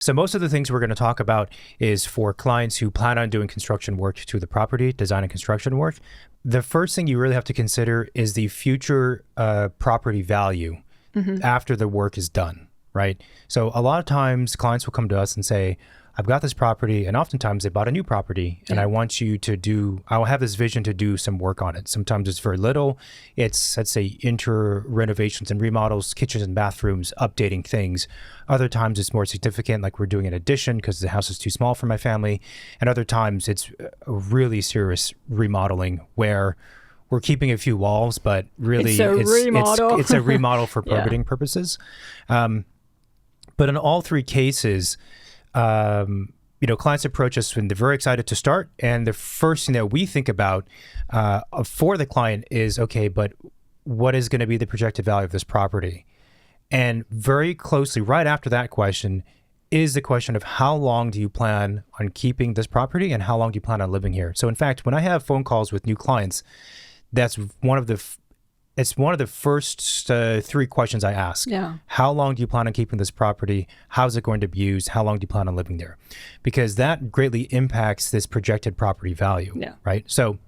So most of the things we're going to talk about is for clients who plan on doing construction work to the property, design and construction work. The first thing you really have to consider is the future property value after the work is done, right? So a lot of times clients will come to us and say, I've got this property, and oftentimes they bought a new property, and I want you to do, I'll have this vision to do some work on it. Sometimes it's very little. It's, let's say, renovations and remodels, kitchens and bathrooms, updating things. Other times it's more significant, like we're doing an addition because the house is too small for my family. And other times it's a really serious remodeling where we're keeping a few walls, but really it's a remodel for permitting purposes. But in all three cases, clients approach us when they're very excited to start. And the first thing that we think about for the client is, okay, but what is going to be the projected value of this property? And very closely, right after that question, is the question of how long do you plan on keeping this property and how long do you plan on living here? So in fact, when I have phone calls with new clients, that's one of the first three questions I ask. Yeah. How long do you plan on keeping this property? How's it going to be used? How long do you plan on living there? Because that greatly impacts this projected property value, right? So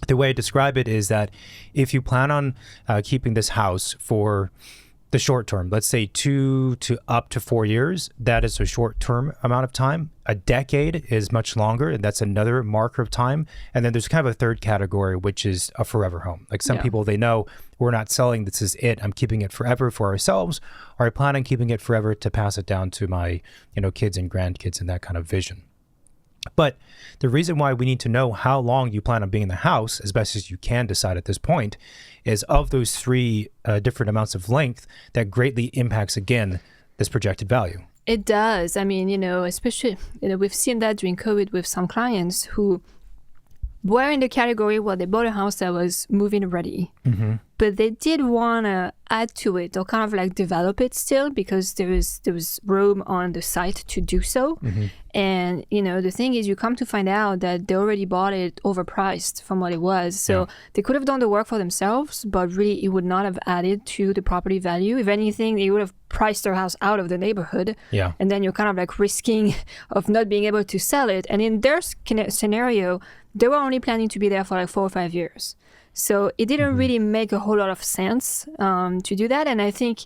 the way I describe it is that if you plan on keeping this house for the short term, let's say 2 to up to 4 years, that is a short term amount of time. A decade is much longer, and that's another marker of time. And then there's kind of a third category, which is a forever home. Like some people, they know we're not selling, this is it. I'm keeping it forever for ourselves, or I plan on keeping it forever to pass it down to my, kids and grandkids and that kind of vision. But the reason why we need to know how long you plan on being in the house, as best as you can decide at this point, is of those three different amounts of length that greatly impacts, again, this projected value. It does. I mean, especially, we've seen that during COVID with some clients who were in the category where they bought a house that was move-in ready, but they did want to add to it or kind of like develop it still because there was room on the site to do so. And, the thing is you come to find out that they already bought it overpriced from what it was. So they could have done the work for themselves, but really it would not have added to the property value. If anything, they would have priced their house out of the neighborhood. Yeah. And then you're kind of like risking of not being able to sell it. And in their scenario, they were only planning to be there for like 4 or 5 years. So it didn't really make a whole lot of sense to do that. And I think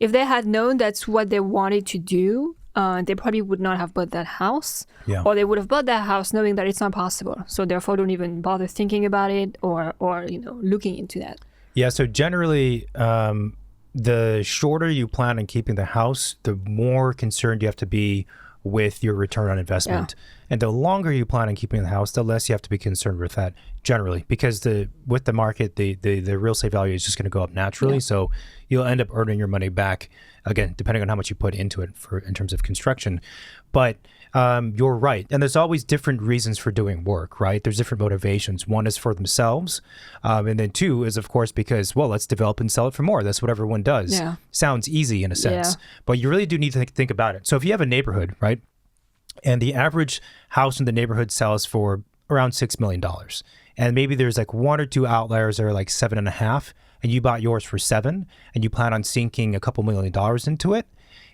if they had known that's what they wanted to do, they probably would not have bought that house. Yeah. Or they would have bought that house knowing that it's not possible. So therefore don't even bother thinking about it or looking into that. Yeah, so generally, the shorter you plan on keeping the house, the more concerned you have to be with your return on investment. Yeah. And the longer you plan on keeping the house, the less you have to be concerned with that generally, because with the market, the real estate value is just going to go up naturally. Yeah. So you'll end up earning your money back, again, depending on how much you put into it in terms of construction. But you're right. And there's always different reasons for doing work, right? There's different motivations. One is for themselves. And then two is, of course, because, well, let's develop and sell it for more. That's what everyone does. Yeah. Sounds easy in a sense, but you really do need to think about it. So if you have a neighborhood, right, and the average house in the neighborhood sells for around $6 million, and maybe there's like 1 or 2 outliers that are like 7.5, and you bought yours for 7, and you plan on sinking a couple $1 million into it.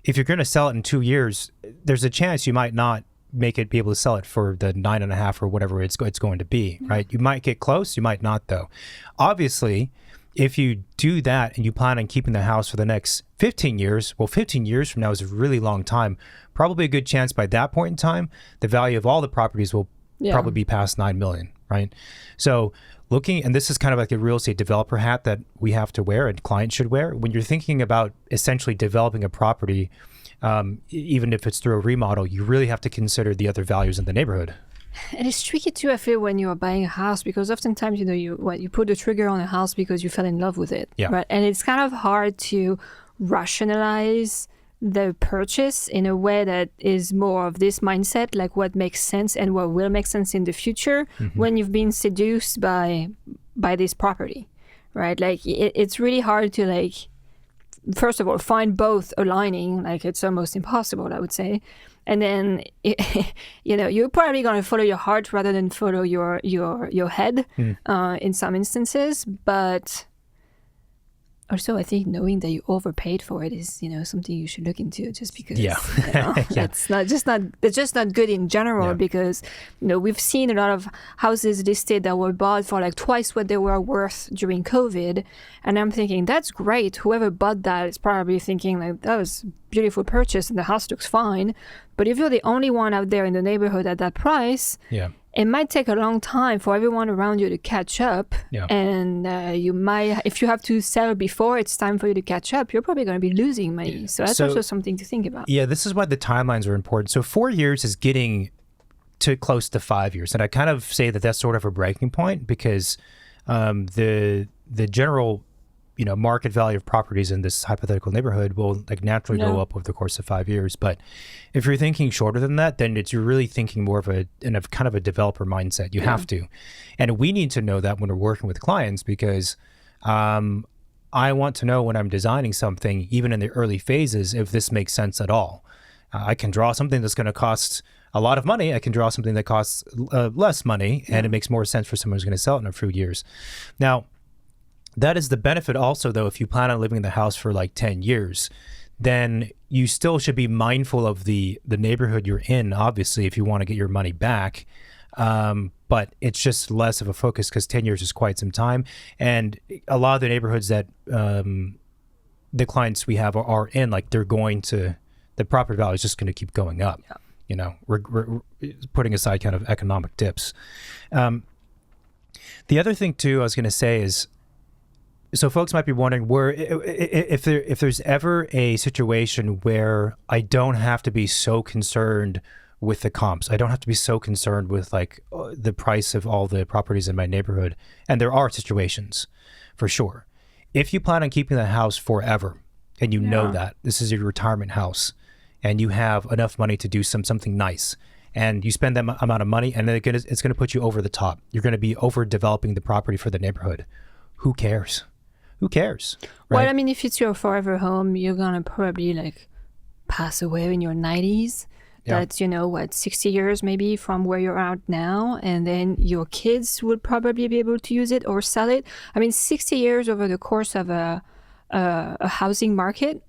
If you're going to sell it in 2 years, there's a chance you might not be able to sell it for the 9.5 or whatever it's going to be, right? You might get close, you might not though. Obviously, if you do that and you plan on keeping the house for the next 15 years, well, 15 years from now is a really long time. Probably a good chance by that point in time, the value of all the properties will probably be past 9 million, right? So and this is kind of like a real estate developer hat that we have to wear and clients should wear. When you're thinking about essentially developing a property, even if it's through a remodel, you really have to consider the other values in the neighborhood. And it's tricky too, I feel, when you're buying a house, because oftentimes, you put the trigger on a house because you fell in love with it, right? And it's kind of hard to rationalize the purchase in a way that is more of this mindset, like what makes sense and what will make sense in the future when you've been seduced by this property, right? Like it's really hard to like, first of all, find both aligning, like it's almost impossible, I would say. And then, you're probably going to follow your heart rather than follow your head in some instances. But Also, I think knowing that you overpaid for it is, something you should look into, just because Yeah. it's just not good in general, because we've seen a lot of houses listed that were bought for like twice what they were worth during COVID, and I'm thinking that's great. Whoever bought that is probably thinking like that was a beautiful purchase and the house looks fine. But if you're the only one out there in the neighborhood at that price, it might take a long time for everyone around you to catch up. And you might, if you have to sell before it's time for you to catch up, you're probably going to be losing money. So that's also something to think about. Yeah, this is why the timelines are important. So 4 years is getting to close to 5 years. And I kind of say that that's sort of a breaking point, because the general market value of properties in this hypothetical neighborhood will like naturally go up over the course of 5 years. But if you're thinking shorter than that, then you're really thinking more of in a kind of a developer mindset. You have to. And we need to know that when we're working with clients, because I want to know when I'm designing something, even in the early phases, if this makes sense at all. I can draw something that's going to cost a lot of money. I can draw something that costs less money, and it makes more sense for someone who's going to sell it in a few years. Now, that is the benefit also, though, if you plan on living in the house for like 10 years, then you still should be mindful of the neighborhood you're in, obviously, if you want to get your money back. But it's just less of a focus, because 10 years is quite some time. And a lot of the neighborhoods that the clients we have are in, like the property value is just going to keep going up. We're putting aside kind of economic dips. The other thing, too, I was going to say is, so folks might be wondering if there's ever a situation where I don't have to be so concerned with the comps. I don't have to be so concerned with like the price of all the properties in my neighborhood. And there are situations, for sure. If you plan on keeping the house forever, and you know that this is your retirement house, and you have enough money to do something nice, and you spend that amount of money, and then it's going to put you over the top. You're going to be overdeveloping the property for the neighborhood. Who cares? Who cares? Right? Well, I mean, if it's your forever home, you're going to probably like pass away in your 90s. That's, 60 years maybe from where you're at now. And then your kids would probably be able to use it or sell it. I mean, 60 years over the course of a housing market,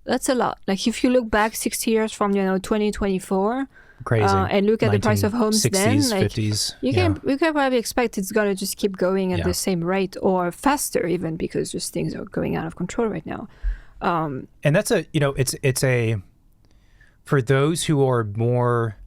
that's a lot. Like if you look back 60 years from, 2024, crazy. And look at the price of homes 60s, then, like 50s. You can probably expect it's going to just keep going at the same rate or faster even, because just things are going out of control right now. And that's it's a, for those who are more,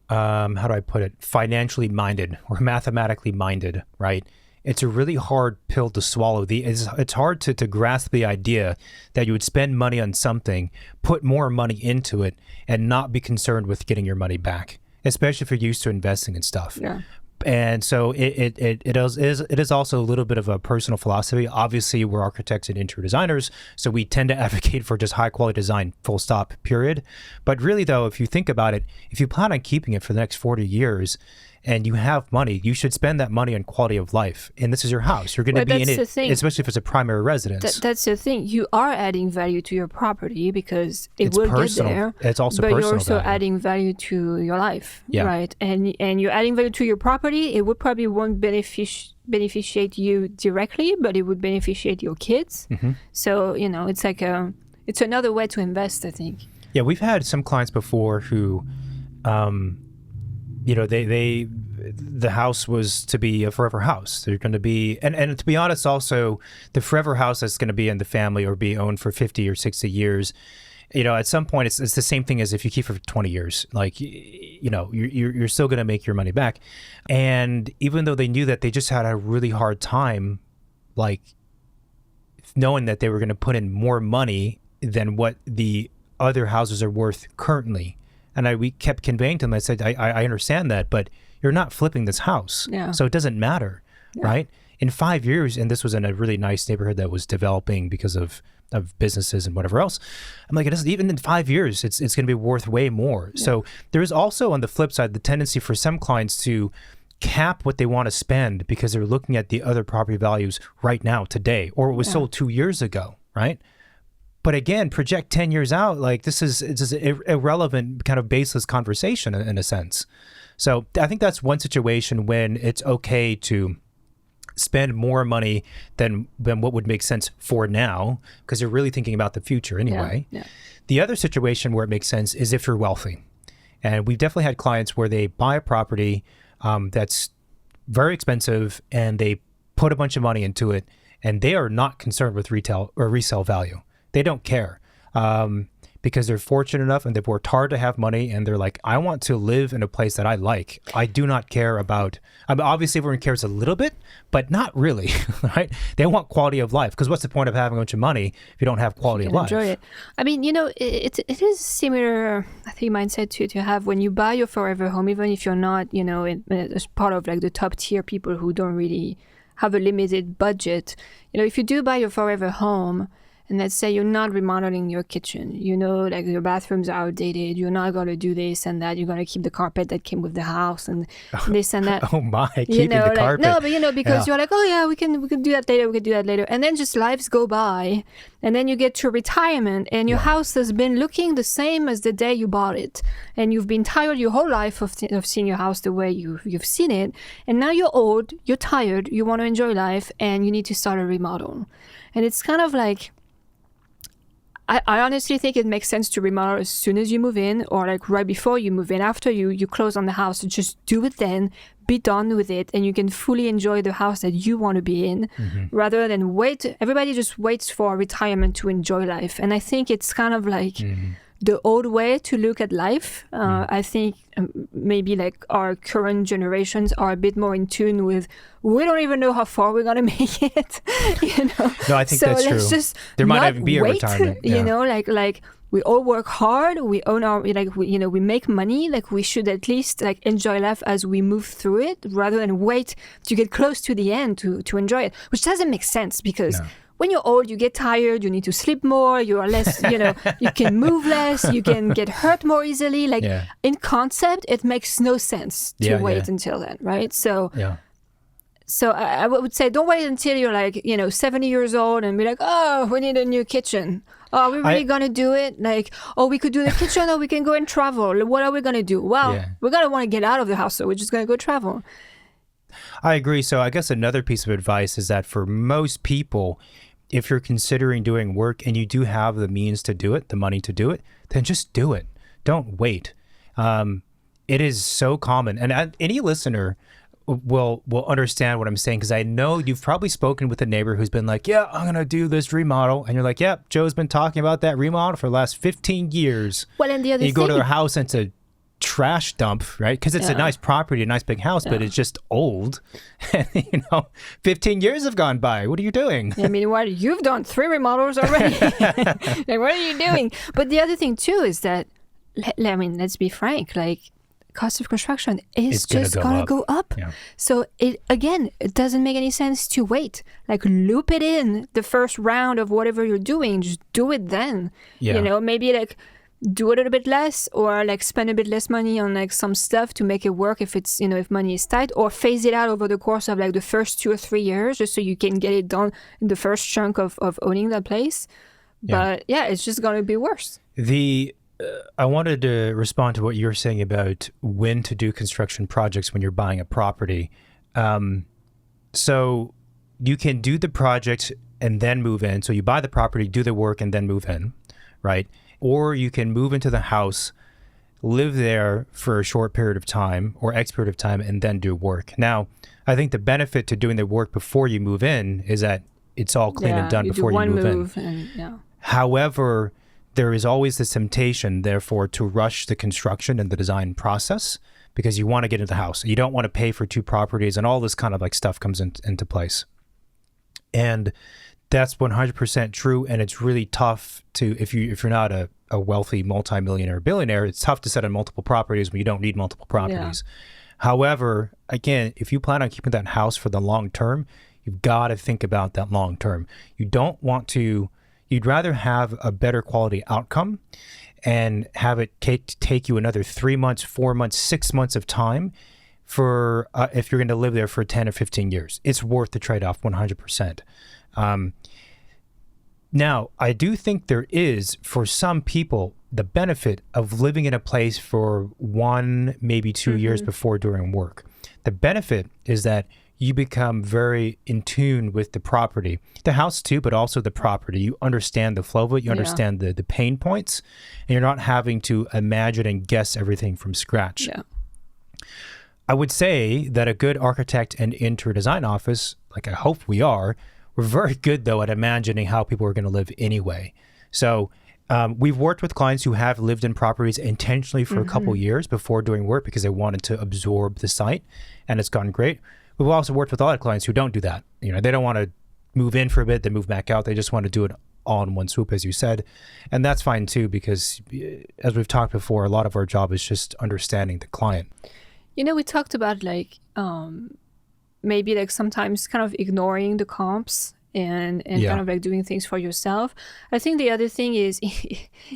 how do I put it, financially minded or mathematically minded, right? It's a really hard pill to swallow. It's hard to grasp the idea that you would spend money on something, put more money into it, and not be concerned with getting your money back, especially if you're used to investing in stuff. Yeah. And so it is also a little bit of a personal philosophy. Obviously, we're architects and interior designers, so we tend to advocate for just high quality design, full stop, period. But really, though, if you think about it, if you plan on keeping it for the next 40 years, and you have money, you should spend that money on quality of life. And this is your house. You're going to be in it, especially if it's a primary residence. That's the thing. You are adding value to your property because it's will personal. Get there. It's also but personal you're also value. adding value to your life, right? And you're adding value to your property. It would probably won't beneficiate you directly, but it would beneficiate your kids. So, it's like it's another way to invest, I think. Yeah, we've had some clients before who... the house was to be a forever house. They're going to be, and to be honest, also the forever house that's going to be in the family or be owned for 50 or 60 years. At some point, it's the same thing as if you keep it for 20 years. Like, you're still going to make your money back. And even though they knew that, they just had a really hard time, like knowing that they were going to put in more money than what the other houses are worth currently. And we kept conveying to them, I said, I understand that, but you're not flipping this house. So it doesn't matter, right? In 5 years, and this was in a really nice neighborhood that was developing because of businesses and whatever else. I'm like, even in 5 years, it's going to be worth way more. So there is also, on the flip side, the tendency for some clients to cap what they want to spend because they're looking at the other property values right now, today, or it was sold 2 years ago, right? But again, project 10 years out, like it's just irrelevant, kind of baseless conversation in a sense. So I think that's one situation when it's okay to spend more money than what would make sense for now, because you're really thinking about the future anyway. Yeah. The other situation where it makes sense is if you're wealthy. And we've definitely had clients where they buy a property that's very expensive and they put a bunch of money into it, and they are not concerned with retail or resale value. They don't care. Because they're fortunate enough and they've worked hard to have money, and they're like, I want to live in a place that I like. I do not care about, obviously everyone cares a little bit, but not really, right? They want quality of life, because what's the point of having a bunch of money if you don't have quality of life? Enjoy it. I mean, it is similar, I think, mindset to have when you buy your forever home, even if you're not, as part of like the top tier people who don't really have a limited budget. If you do buy your forever home, and let's say you're not remodeling your kitchen, like your bathrooms are outdated, you're not going to do this and that, you're going to keep the carpet that came with the house and this and that. Oh my, keeping the carpet. No, but because you're like, oh yeah, we can do that later. And then just lives go by, and then you get to retirement and your house has been looking the same as the day you bought it. And you've been tired your whole life of seeing your house the way you've seen it. And now you're old, you're tired, you want to enjoy life, and you need to start a remodel. And it's kind of like, I honestly think it makes sense to remodel as soon as you move in, or like right before you move in. After you close on the house, just do it then, be done with it, and you can fully enjoy the house that you want to be in, rather than wait. Everybody just waits for retirement to enjoy life. And I think it's kind of like the old way to look at life. I think maybe like our current generations are a bit more in tune with, we don't even know how far we're going to make it, No, I think so that's let's true. Just there might not even be a wait, retirement. like we all work hard, we own our, we make money, like we should at least like enjoy life as we move through it, rather than wait to get close to the end to enjoy it, which doesn't make sense, because when you're old, you get tired, you need to sleep more, you are less, you can move less, you can get hurt more easily. Like in concept, it makes no sense to wait until then, right? So I would say don't wait until you're like, 70 years old and be like, oh, we need a new kitchen. Oh, are we really going to do it? Like, oh, we could do the kitchen, or we can go and travel. What are we going to do? Well, we're going to want to get out of the house, so we're just going to go travel. I agree. So I guess another piece of advice is that for most people, if you're considering doing work and you do have the means to do it, the money to do it, then just do it. Don't wait. It is so common. And any listener will understand what I'm saying, because I know you've probably spoken with a neighbor who's been like, yeah, I'm going to do this remodel. And you're like, yeah, Joe's been talking about that remodel for the last 15 years. Well, and the other and you thing, go to their house and it's a trash dump, right? Because it's a nice property, a nice big house, but it's just old. And 15 years have gone by. What are you doing? I mean, what, you've done 3 remodels already. Like, what are you doing? But the other thing too is that, let's be frank, like, cost of construction is just gonna go up. So it doesn't make any sense to wait. Like, loop it in the first round of whatever you're doing. Just do it then. Maybe like do a little bit less, or like spend a bit less money on like some stuff to make it work if it's, if money is tight, or phase it out over the course of like the first 2 or 3 years, just so you can get it done in the first chunk of owning that place. But it's just going to be worse. I wanted to respond to what you were saying about when to do construction projects when you're buying a property. So you can do the project and then move in. So you buy the property, do the work, and then move in, right? Or you can move into the house, live there for a short period of time or X period of time, and then do work. Now, I think the benefit to doing the work before you move in is that it's all clean and done before you move in. However, there is always this temptation, therefore, to rush the construction and the design process, because you want to get into the house. You don't want to pay for 2 properties, and all this kind of like stuff comes into place. And that's 100% true. And it's really tough to, if you're not a wealthy multimillionaire billionaire, it's tough to set on multiple properties when you don't need multiple properties. However, again, if you plan on keeping that house for the long term, you've got to think about that long term. You'd rather have a better quality outcome and have it take you another 3 months, 4 months, 6 months of time for if you're going to live there for 10 or 15 years. It's worth the trade-off 100%. Now, I do think there is, for some people, the benefit of living in a place for 1, maybe 2 years before doing work. The benefit is that you become very in tune with the property, the house too, but also the property. You understand the flow of it. You understand the pain points, and you're not having to imagine and guess everything from scratch. Yeah. I would say that a good architect and interior design office, like I hope we are, we're very good though at imagining how people are going to live anyway. So we've worked with clients who have lived in properties intentionally for a couple years before doing work because they wanted to absorb the site, and it's gone great. We've also worked with a lot of clients who don't do that. You know, they don't want to move in for a bit, then move back out. They just want to do it all in one swoop, as you said. And that's fine too, because as we've talked before, a lot of our job is just understanding the client. You know, we talked about like maybe like sometimes kind of ignoring the comps and kind of like doing things for yourself. I think the other thing is,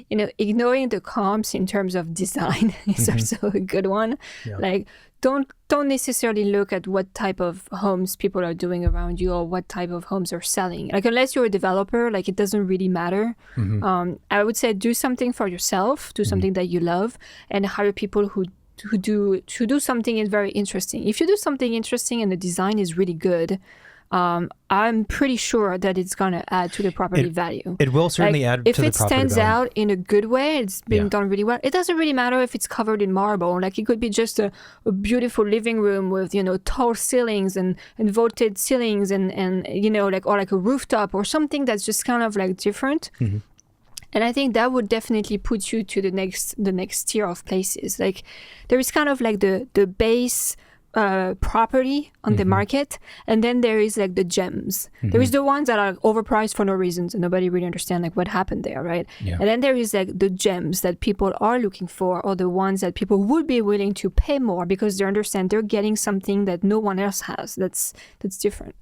you know, ignoring the comps in terms of design is also a good one. Yeah. Like don't necessarily look at what type of homes people are doing around you or what type of homes are selling. Like unless you're a developer, like it doesn't really matter. I would say do something for yourself, do something that you love, and hire people who do something very interesting. If you do something interesting and the design is really good, I'm pretty sure that it's going to add to the property value. It will certainly add to the property value. If it stands out in a good way, it's been done really well. It doesn't really matter if it's covered in marble. Like it could be just a beautiful living room with, you know, tall ceilings and vaulted ceilings and you know, like, or like a rooftop or something that's just kind of like different. And I think that would definitely put you to the next tier of places. Like there is kind of like the base property on the market, and then there is like the gems. There is the ones that are overpriced for no reasons and nobody really understands like what happened there, right? And then there is like the gems that people are looking for, or the ones that people would be willing to pay more because they understand they're getting something that no one else has. That's different.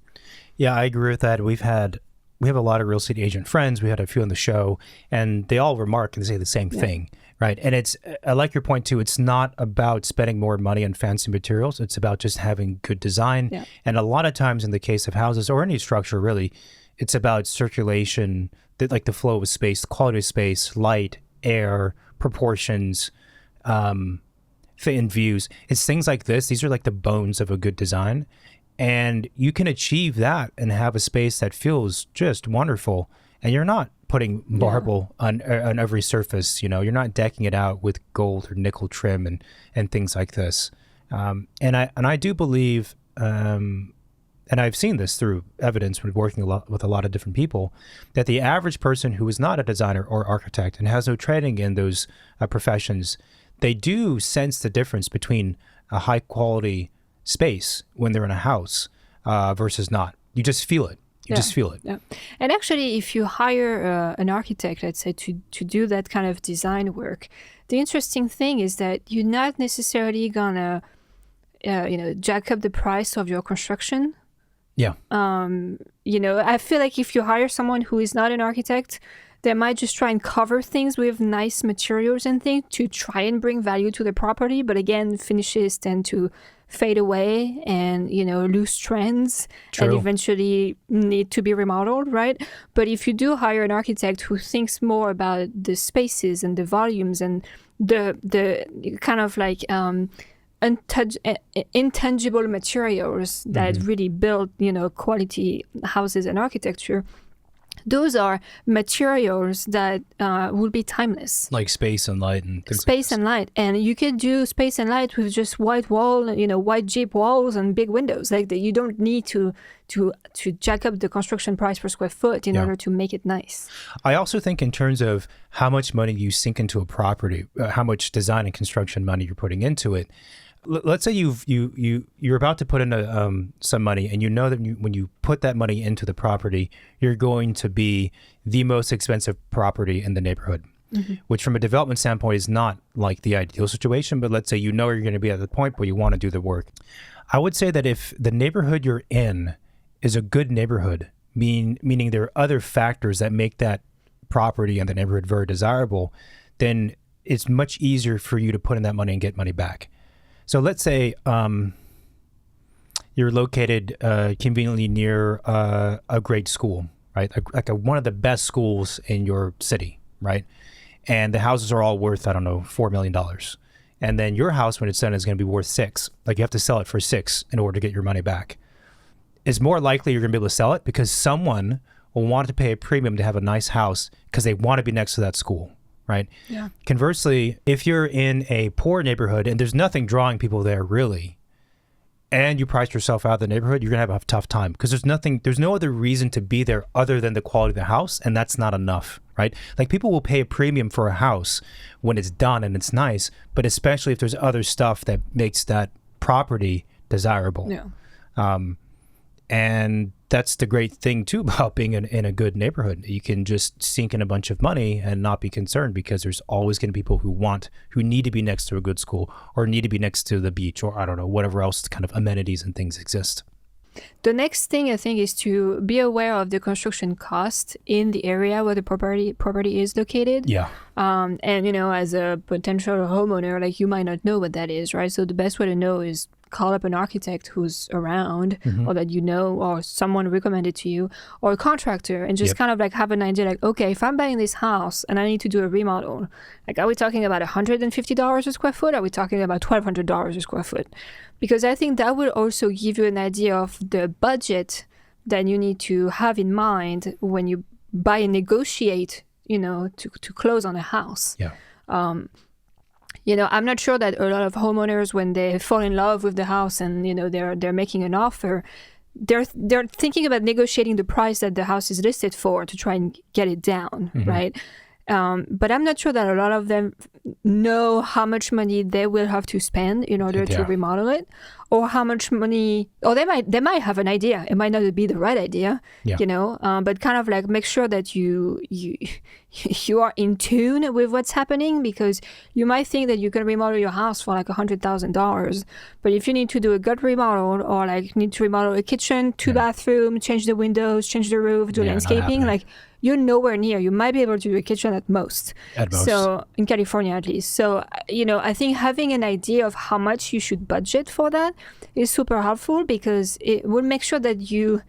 Yeah, I agree with that. We have a lot of real estate agent friends. We had a few on the show, and they all remark and say the same thing, right? And I like your point too. It's not about spending more money on fancy materials. It's about just having good design. Yeah. And a lot of times in the case of houses or any structure, really, it's about circulation, like the flow of space, the quality of space, light, air, proportions, and views. It's things like this. These are like the bones of a good design. And you can achieve that and have a space that feels just wonderful. And you're not putting marble on every surface. You know, you're not decking it out with gold or nickel trim and things like this. And I do believe, and I've seen this through evidence when working with a lot of different people, that the average person who is not a designer or architect and has no training in those professions, they do sense the difference between a high quality space when they're in a house versus not. You just feel it. You just feel it. Yeah. And actually, if you hire an architect, let's say, to do that kind of design work, the interesting thing is that you're not necessarily gonna, jack up the price of your construction. Yeah. I feel like if you hire someone who is not an architect, they might just try and cover things with nice materials and things to try and bring value to the property. But again, finishes tend to fade away and, lose trends. True. And eventually need to be remodeled, right? But if you do hire an architect who thinks more about the spaces and the volumes and the kind of like intangible materials that really build, quality houses and architecture, those are materials that will be timeless. Like space and light and things. Space and light. And you can do space and light with just white wall, white Jeep walls and big windows. Like that, you don't need to jack up the construction price per square foot in order to make it nice. I also think in terms of how much money you sink into a property, how much design and construction money you're putting into it. Let's say you're about to put in some money, and you know that when you put that money into the property, you're going to be the most expensive property in the neighborhood, which from a development standpoint is not like the ideal situation. But let's say you're going to be at the point where you want to do the work. I would say that if the neighborhood you're in is a good neighborhood, meaning there are other factors that make that property and the neighborhood very desirable, then it's much easier for you to put in that money and get money back. So let's say you're located conveniently near a great school, right? Like one of the best schools in your city, right? And the houses are all worth, I don't know, $4 million. And then your house, when it's done, is going to be worth $6 million. Like you have to sell it for $6 million in order to get your money back. is more likely you're going to be able to sell it because someone will want to pay a premium to have a nice house because they want to be next to that school, right? Yeah. Conversely, if you're in a poor neighborhood and there's nothing drawing people there really, and you price yourself out of the neighborhood, you're going to have a tough time because there's no other reason to be there other than the quality of the house, and that's not enough, right? Like people will pay a premium for a house when it's done and it's nice, but especially if there's other stuff that makes that property desirable. Yeah. And that's the great thing too about being in a good neighborhood. You can just sink in a bunch of money and not be concerned because there's always going to be people who need to be next to a good school or need to be next to the beach or I don't know, whatever else kind of amenities and things exist. The next thing I think is to be aware of the construction cost in the area where the property is located. Yeah. And as a potential homeowner, like you might not know what that is, right? So the best way to know is call up an architect who's around or that or someone recommended to you or a contractor and just kind of like have an idea like, okay, if I'm buying this house and I need to do a remodel, like are we talking about $150 a square foot? Are we talking about $1,200 a square foot? Because I think that will also give you an idea of the budget that you need to have in mind when you buy and negotiate, to close on a house. Yeah. I'm not sure that a lot of homeowners, when they fall in love with the house and, they're making an offer, they're thinking about negotiating the price that the house is listed for to try and get it down, right? But I'm not sure that a lot of them know how much money they will have to spend in order to remodel it, or how much money, or they might have an idea. It might not be the right idea, but kind of like make sure that you are in tune with what's happening, because you might think that you can remodel your house for like $100,000, but if you need to do a gut remodel or like need to remodel a kitchen, 2 bathroom, change the windows, change the roof, do landscaping, like you're nowhere near. You might be able to do a kitchen at most. So in California, at least. So, I think having an idea of how much you should budget for that is super helpful, because it will make sure that you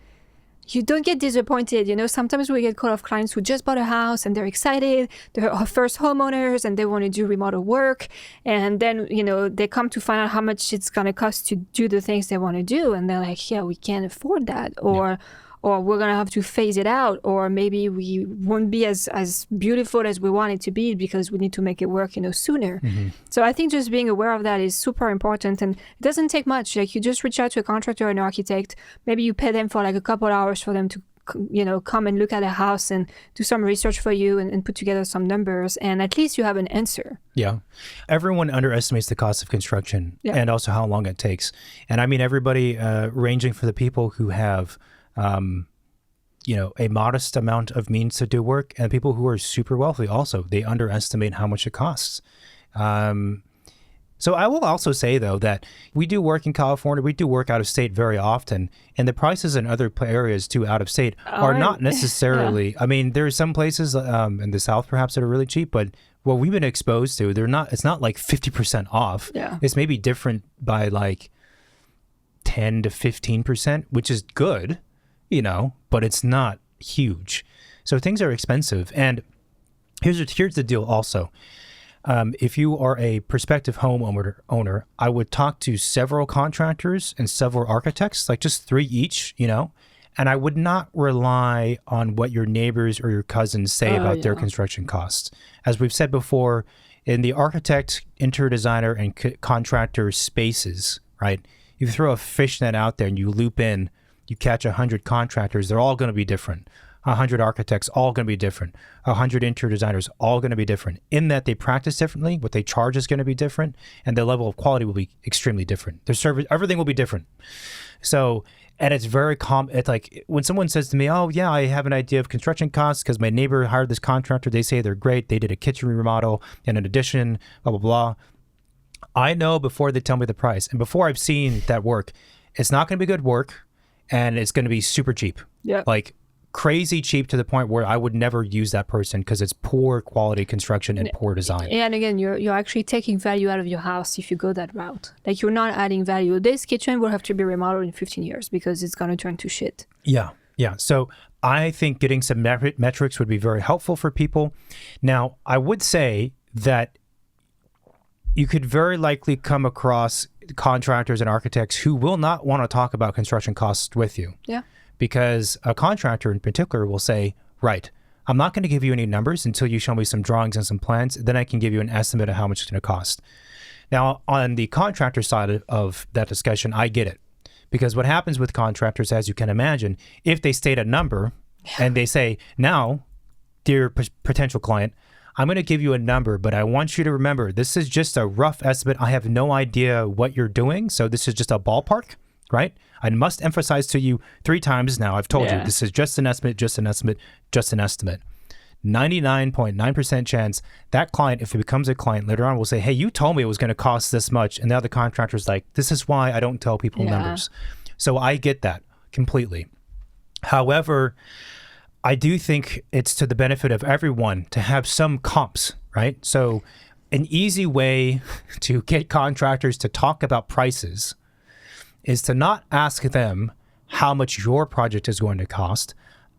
don't get disappointed. Sometimes we get call of clients who just bought a house and they're excited. They're our first homeowners and they want to do remodel work. And then, they come to find out how much it's going to cost to do the things they want to do. And they're like, yeah, we can't afford that. Or we're going to have to phase it out, or maybe we won't be as beautiful as we want it to be because we need to make it work, sooner. So I think just being aware of that is super important, and it doesn't take much. Like you just reach out to a contractor or an architect. Maybe you pay them for like a couple hours for them to, come and look at a house and do some research for you and put together some numbers, and at least you have an answer. Yeah. Everyone underestimates the cost of construction and also how long it takes. And I mean, everybody ranging for the people who have a modest amount of means to do work, and people who are super wealthy also, they underestimate how much it costs. So I will also say, though, that we do work in California, we do work out of state very often, and the prices in other areas too out of state are not necessarily, I mean, there are some places in the South perhaps that are really cheap, but what we've been exposed to, it's not like 50% off. It's maybe different by like 10 to 15%, which is good. But it's not huge. So things are expensive. And here's the deal also. If you are a prospective homeowner, I would talk to several contractors and several architects, like just 3 each, and I would not rely on what your neighbors or your cousins say about their construction costs. As we've said before, in the architect, interior designer, and contractor spaces, right? You throw a fish net out there and you loop in, you catch 100 contractors, they're all going to be different. 100 architects, all going to be different. 100 interior designers, all going to be different. In that they practice differently, what they charge is going to be different, and the level of quality will be extremely different. Their service, everything will be different. So, and it's very common. It's like when someone says to me, oh yeah, I have an idea of construction costs because my neighbor hired this contractor. They say they're great. They did a kitchen remodel and an addition, blah, blah, blah. I know before they tell me the price and before I've seen that work, it's not going to be good work. And it's going to be super cheap, like crazy cheap to the point where I would never use that person because it's poor quality construction and poor design. And again, you're actually taking value out of your house if you go that route. Like you're not adding value. This kitchen will have to be remodeled in 15 years because it's going to turn to shit. Yeah. So I think getting some metrics would be very helpful for people. Now, I would say that you could very likely come across contractors and architects who will not want to talk about construction costs with you. Yeah. Because a contractor in particular will say, right, I'm not going to give you any numbers until you show me some drawings and some plans. Then I can give you an estimate of how much it's going to cost. Now, on the contractor side of that discussion, I get it. Because what happens with contractors, as you can imagine, if they state a number and they say, now, dear potential client, I'm going to give you a number, but I want you to remember, this is just a rough estimate. I have no idea what you're doing. So this is just a ballpark, right? I must emphasize to you 3 times now. I've told you, this is just an estimate, just an estimate, just an estimate. 99.9% chance that client, if it becomes a client later on, will say, hey, you told me it was going to cost this much. And the other contractor's like, this is why I don't tell people numbers. So I get that completely. However, I do think it's to the benefit of everyone to have some comps, right? So an easy way to get contractors to talk about prices is to not ask them how much your project is going to cost.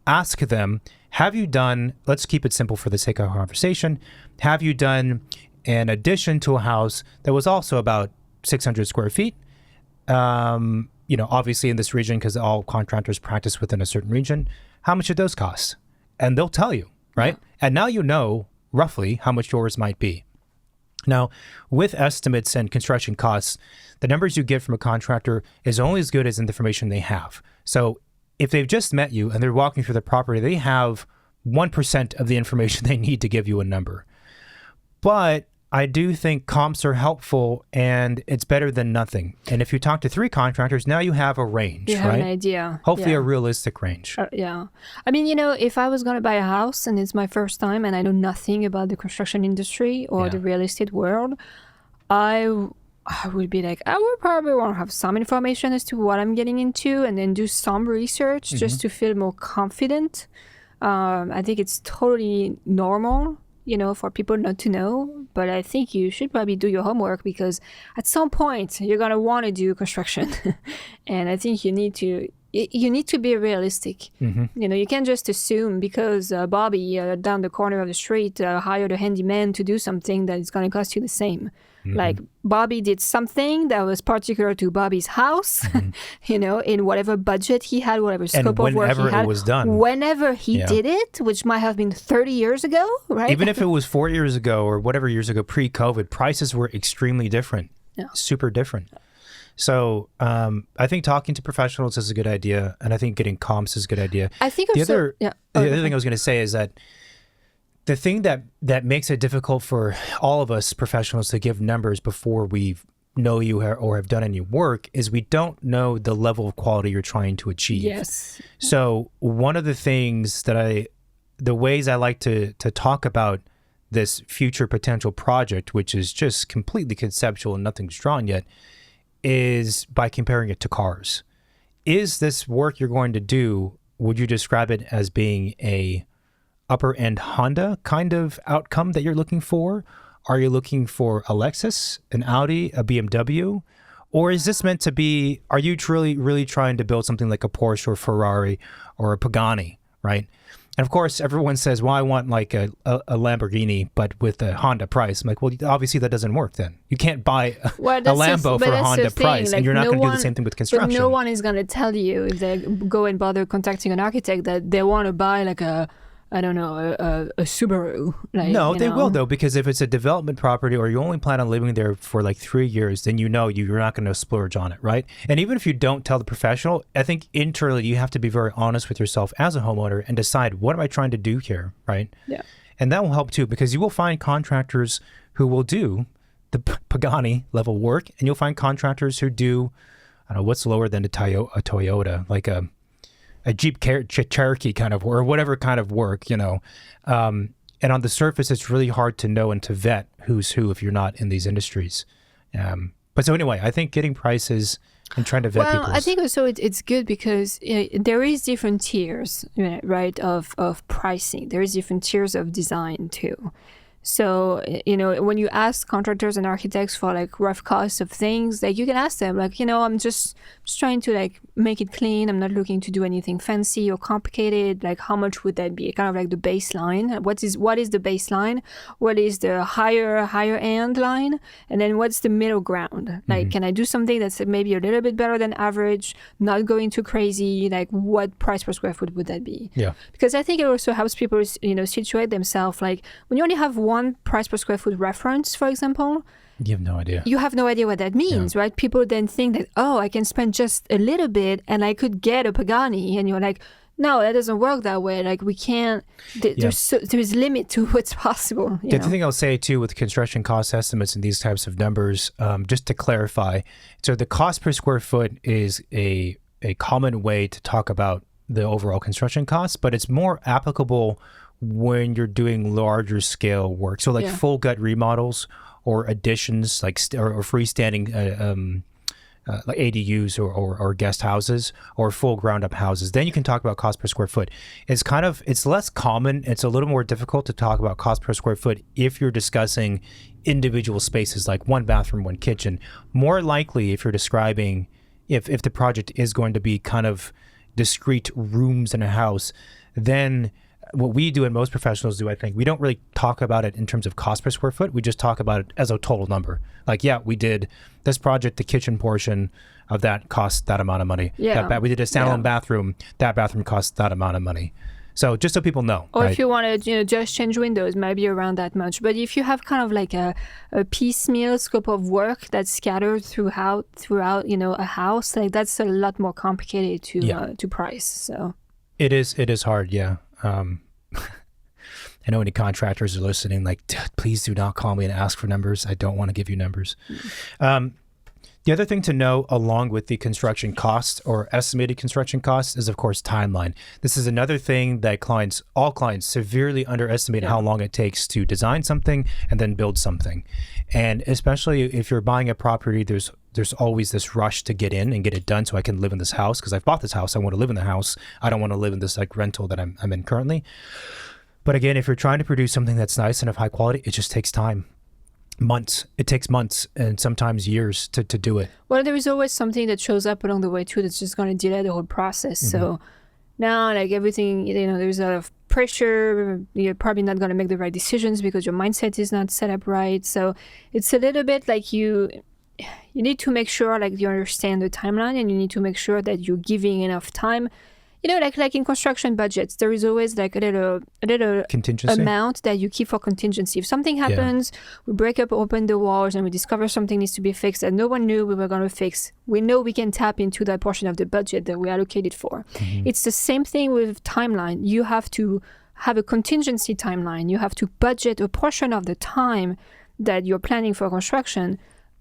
Ask them, have you done, let's keep it simple for the sake of our conversation, have you done an addition to a house that was also about 600 square feet? Obviously in this region, because all contractors practice within a certain region, how much did those cost? And they'll tell you, right? Yeah. And now you know roughly how much yours might be. Now, with estimates and construction costs, the numbers you get from a contractor is only as good as the information they have. So if they've just met you and they're walking through the property, they have 1% of the information they need to give you a number. But I do think comps are helpful, and it's better than nothing. And if you talk to 3 contractors, now you have a range, you have right? An idea. Hopefully a realistic range. Yeah. I mean, if I was going to buy a house and it's my first time and I know nothing about the construction industry or the real estate world, I would be like, I would probably want to have some information as to what I'm getting into and then do some research just to feel more confident. I think it's totally normal, for people not to know, but I think you should probably do your homework because at some point you're going to want to do construction. And I think you need to be realistic. You can't just assume because Bobby down the corner of the street hired a handyman to do something that is going to cost you the same. Like Bobby did something that was particular to Bobby's house, in whatever budget he had, whatever scope of work he had. It was done. Whenever he did it, which might have been 30 years ago, right? Even if it was 4 years ago or whatever years ago, pre-COVID, prices were extremely different, super different. So I think talking to professionals is a good idea, and I think getting comps is a good idea. I think the other thing I was going to say is that the thing that makes it difficult for all of us professionals to give numbers before we know you or have done any work is we don't know the level of quality you're trying to achieve. Yes. So one of the things the ways I like to talk about this future potential project, which is just completely conceptual and nothing's drawn yet, is by comparing it to cars. Is this work you're going to do, would you describe it as being a upper end Honda kind of outcome that you're looking for? Are you looking for a Lexus, an Audi, a BMW? Or is this meant to be, are you truly really trying to build something like a Porsche or Ferrari or a Pagani, right? And of course, everyone says, well, I want like a Lamborghini, but with a Honda price. I'm like, well, obviously that doesn't work then. You can't buy a Lambo for a Honda price, and you're not going to do the same thing with construction. But no one is going to tell you if they go and bother contacting an architect that they want to buy like a Subaru. They will though, because if it's a development property or you only plan on living there for like 3 years, then you're not going to splurge on it, right? And even if you don't tell the professional, I think internally you have to be very honest with yourself as a homeowner and decide, what am I trying to do here, right? Yeah. And that will help too, because you will find contractors who will do the Pagani level work, and you'll find contractors who do, I don't know, what's lower than a Toyota, like a Jeep Cherokee kind of, or whatever kind of work, and on the surface, it's really hard to know and to vet who's who if you're not in these industries. But so anyway, I think getting prices and trying to vet people. I think also it's good because there is different tiers, right, of pricing. There is different tiers of design too. So, when you ask contractors and architects for like rough costs of things, like you can ask them like, I'm just trying to like make it clean. I'm not looking to do anything fancy or complicated. Like how much would that be? Kind of like the baseline. What is the baseline? What is the higher end line? And then what's the middle ground? Like, can I do something that's maybe a little bit better than average, not going too crazy? Like what price per square foot would that be? Yeah. Because I think it also helps people, situate themselves. Like when you only have one price per square foot reference, for example, you have no idea. You have no idea what that means, right? People then think that, I can spend just a little bit and I could get a Pagani. And you're like, no, that doesn't work that way. Like we can't, there's limit to what's possible. The other thing I'll say too with construction cost estimates and these types of numbers, just to clarify, so the cost per square foot is a common way to talk about the overall construction costs, but it's more applicable when you're doing larger scale work. So like full gut remodels or additions, like or freestanding like ADUs or guest houses or full ground up houses. Then you can talk about cost per square foot. It's less common. It's a little more difficult to talk about cost per square foot if you're discussing individual spaces like one bathroom, one kitchen. More likely if you're describing if the project is going to be kind of discrete rooms in a house, then what we do and most professionals do, I think, we don't really talk about it in terms of cost per square foot. We just talk about it as a total number. Like, we did this project, the kitchen portion of that cost that amount of money. Yeah. We did a standalone bathroom, that bathroom costs that amount of money. So just so people know. Or if you want to just change windows, maybe around that much. But if you have kind of like a piecemeal scope of work that's scattered throughout a house, like that's a lot more complicated to price. So it is hard, yeah. I know any contractors are listening, like, please do not call me and ask for numbers. I don't want to give you numbers. The other thing to know along with the construction cost or estimated construction costs is, of course, timeline. This is another thing that all clients severely underestimate how long it takes to design something and then build something. And especially if you're buying a property, there's always this rush to get in and get it done so I can live in this house because I've bought this house. I want to live in the house. I don't want to live in this like rental that I'm in currently. But again, if you're trying to produce something that's nice and of high quality, it just takes time. It takes months and sometimes years to do it. Well, there is always something that shows up along the way too that's just going to delay the whole process. So now, like everything, there's a lot of pressure. You're probably not going to make the right decisions because your mindset is not set up right. So it's a little bit like you need to make sure like you understand the timeline, and you need to make sure that you're giving enough time. Like in construction budgets, there is always like a little contingency amount that you keep for contingency. If something happens, we open the walls, and we discover something needs to be fixed that no one knew we were going to fix. We know we can tap into that portion of the budget that we allocated for. It's the same thing with timeline. You have to have a contingency timeline. You have to budget a portion of the time that you're planning for construction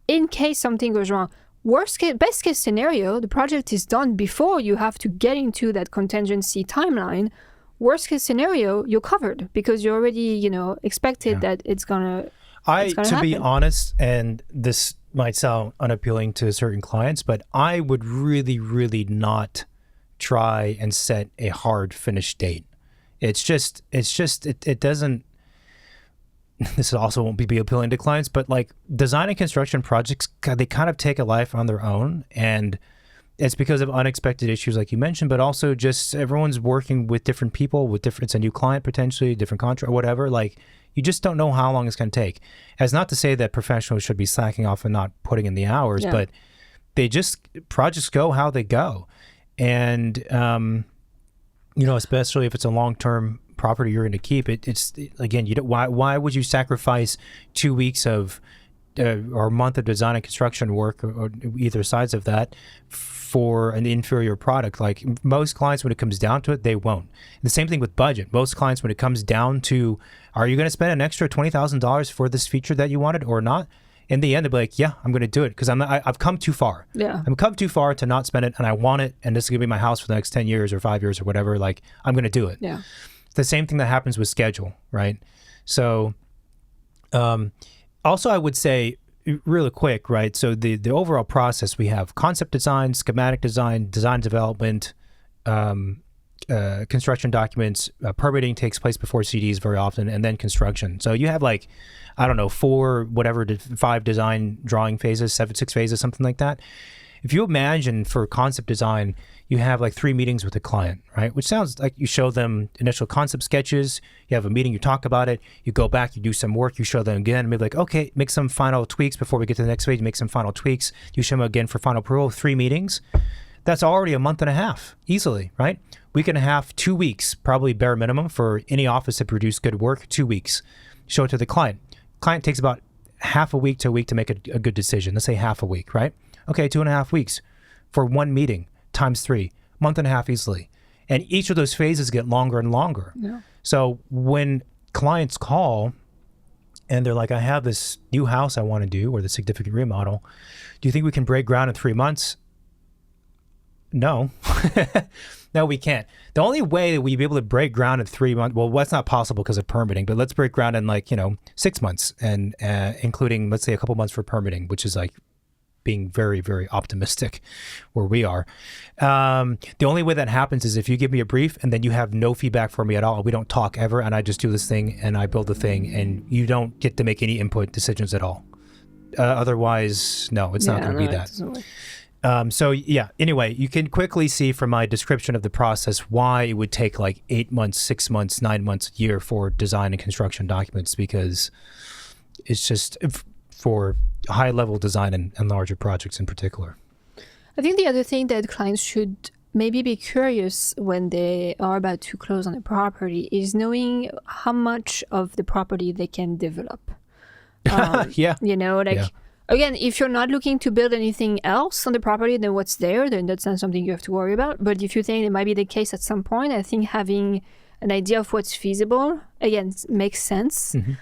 in case something goes wrong. Best case scenario, the project is done before you have to get into that contingency timeline. Worst case scenario, you're covered because you already, expected that it's gonna to be honest, and this might sound unappealing to certain clients, but I would really, really not try and set a hard finish date. It doesn't. This also won't be appealing to clients, but like design and construction projects, they kind of take a life on their own. And it's because of unexpected issues like you mentioned, but also just everyone's working with different people, it's a new client potentially, different contract, whatever. Like you just don't know how long it's going to take. As not to say that professionals should be slacking off and not putting in the hours, but projects go how they go. And, especially if it's a long-term property you're going to keep, it's again, why would you sacrifice 2 weeks of or a month of design and construction work or either sides of that for an inferior product? Like most clients, when it comes down to it, they won't. The same thing with budget. Most clients, when it comes down to, are you going to spend an extra $20,000 for this feature that you wanted or not? In the end, they'll be like, yeah, I'm going to do it because I've come too far. Yeah. I've come too far to not spend it, and I want it, and this is going to be my house for the next 10 years or 5 years or whatever. Like, I'm going to do it. Yeah. It's the same thing that happens with schedule, right? So, also, I would say really quick, right? So the overall process, we have concept design, schematic design, design development, construction documents. Permitting takes place before CDs very often, and then construction. So you have like, I don't know, 5 design drawing phases, 6 phases, something like that. If you imagine for concept design, you have like 3 meetings with the client, right? Which sounds like you show them initial concept sketches, you have a meeting, you talk about it, you go back, you do some work, you show them again, maybe like, okay, make some final tweaks before we get to the next phase, make some final tweaks, you show them again for final approval, 3 meetings. That's already a month and a half, easily, right? Week and a half, 2 weeks, probably bare minimum for any office to produce good work, 2 weeks. Show it to the client. Client takes about half a week to a week to make a good decision. Let's say half a week, right? Okay, 2.5 weeks for 1 meeting times 3, month and a half easily. And each of those phases get longer and longer. Yeah. So when clients call and they're like, I have this new house I want to do or the significant remodel, do you think we can break ground in 3 months? No. No, we can't. The only way that we'd be able to break ground in 3 months, well, that's not possible because of permitting, but let's break ground in 6 months and including, let's say, a couple months for permitting, which is like being very, very optimistic where we are. The only way that happens is if you give me a brief and then you have no feedback for me at all. We don't talk ever, and I just do this thing and I build the thing, and you don't get to make any input decisions at all. Otherwise, no, it's not going to be that. So yeah, anyway, you can quickly see from my description of the process why it would take like 8 months, 6 months, 9 months, a year for design and construction documents, because it's just for high-level design and larger projects in particular. I think the other thing that clients should maybe be curious when they are about to close on a property is knowing how much of the property they can develop. Yeah. Again, if you're not looking to build anything else on the property than what's there, then that's not something you have to worry about. But if you think it might be the case at some point, I think having an idea of what's feasible, again, makes sense. Mm-hmm.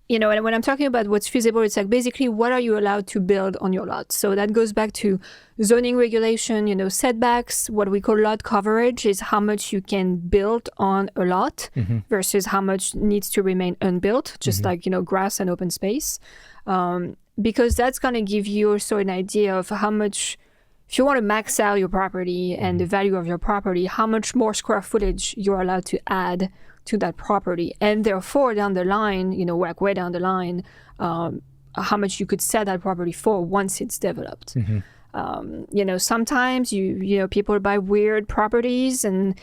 And when I'm talking about what's feasible, it's like basically what are you allowed to build on your lot? So that goes back to zoning regulation, setbacks. What we call lot coverage is how much you can build on a lot mm-hmm. versus how much needs to remain unbuilt, just mm-hmm. like, grass and open space. Because that's going to give you also an idea of how much, if you want to max out your property and the value of your property, how much more square footage you're allowed to add to that property. And therefore, down the line, way down the line, how much you could sell that property for once it's developed. Mm-hmm. Sometimes people buy weird properties and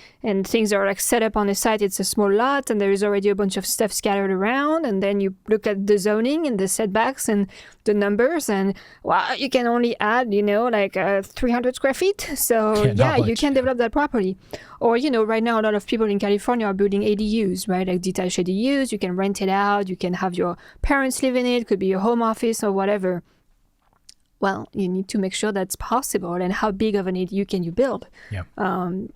things are like set up on a site. It's a small lot and there is already a bunch of stuff scattered around. And then you look at the zoning and the setbacks and the numbers and you can only add, 300 square feet. So you can develop that property. Or, right now, a lot of people in California are building ADUs, right? Like detached ADUs. You can rent it out. You can have your parents live in it. It could be your home office or whatever. Well, you need to make sure that's possible and how big of an ADU can you build? Yeah.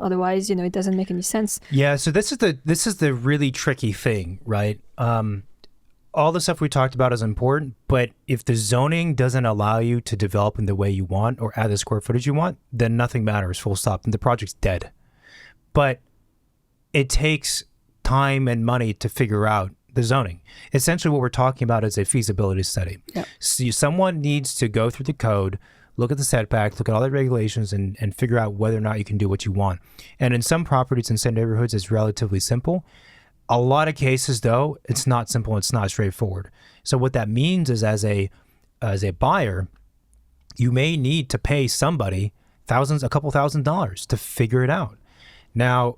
Otherwise, it doesn't make any sense. Yeah. So this is the really tricky thing, right? All the stuff we talked about is important, but if the zoning doesn't allow you to develop in the way you want or add the square footage you want, then nothing matters, full stop, and the project's dead. But it takes time and money to figure out the zoning. Essentially what we're talking about is a feasibility study. Yep. So someone needs to go through the code, look at the setback, look at all the regulations and figure out whether or not you can do what you want. And in some properties in some neighborhoods, it's relatively simple. A lot of cases though, it's not simple, it's not straightforward. So what that means is as a buyer, you may need to pay somebody a couple $1,000s to figure it out. Now,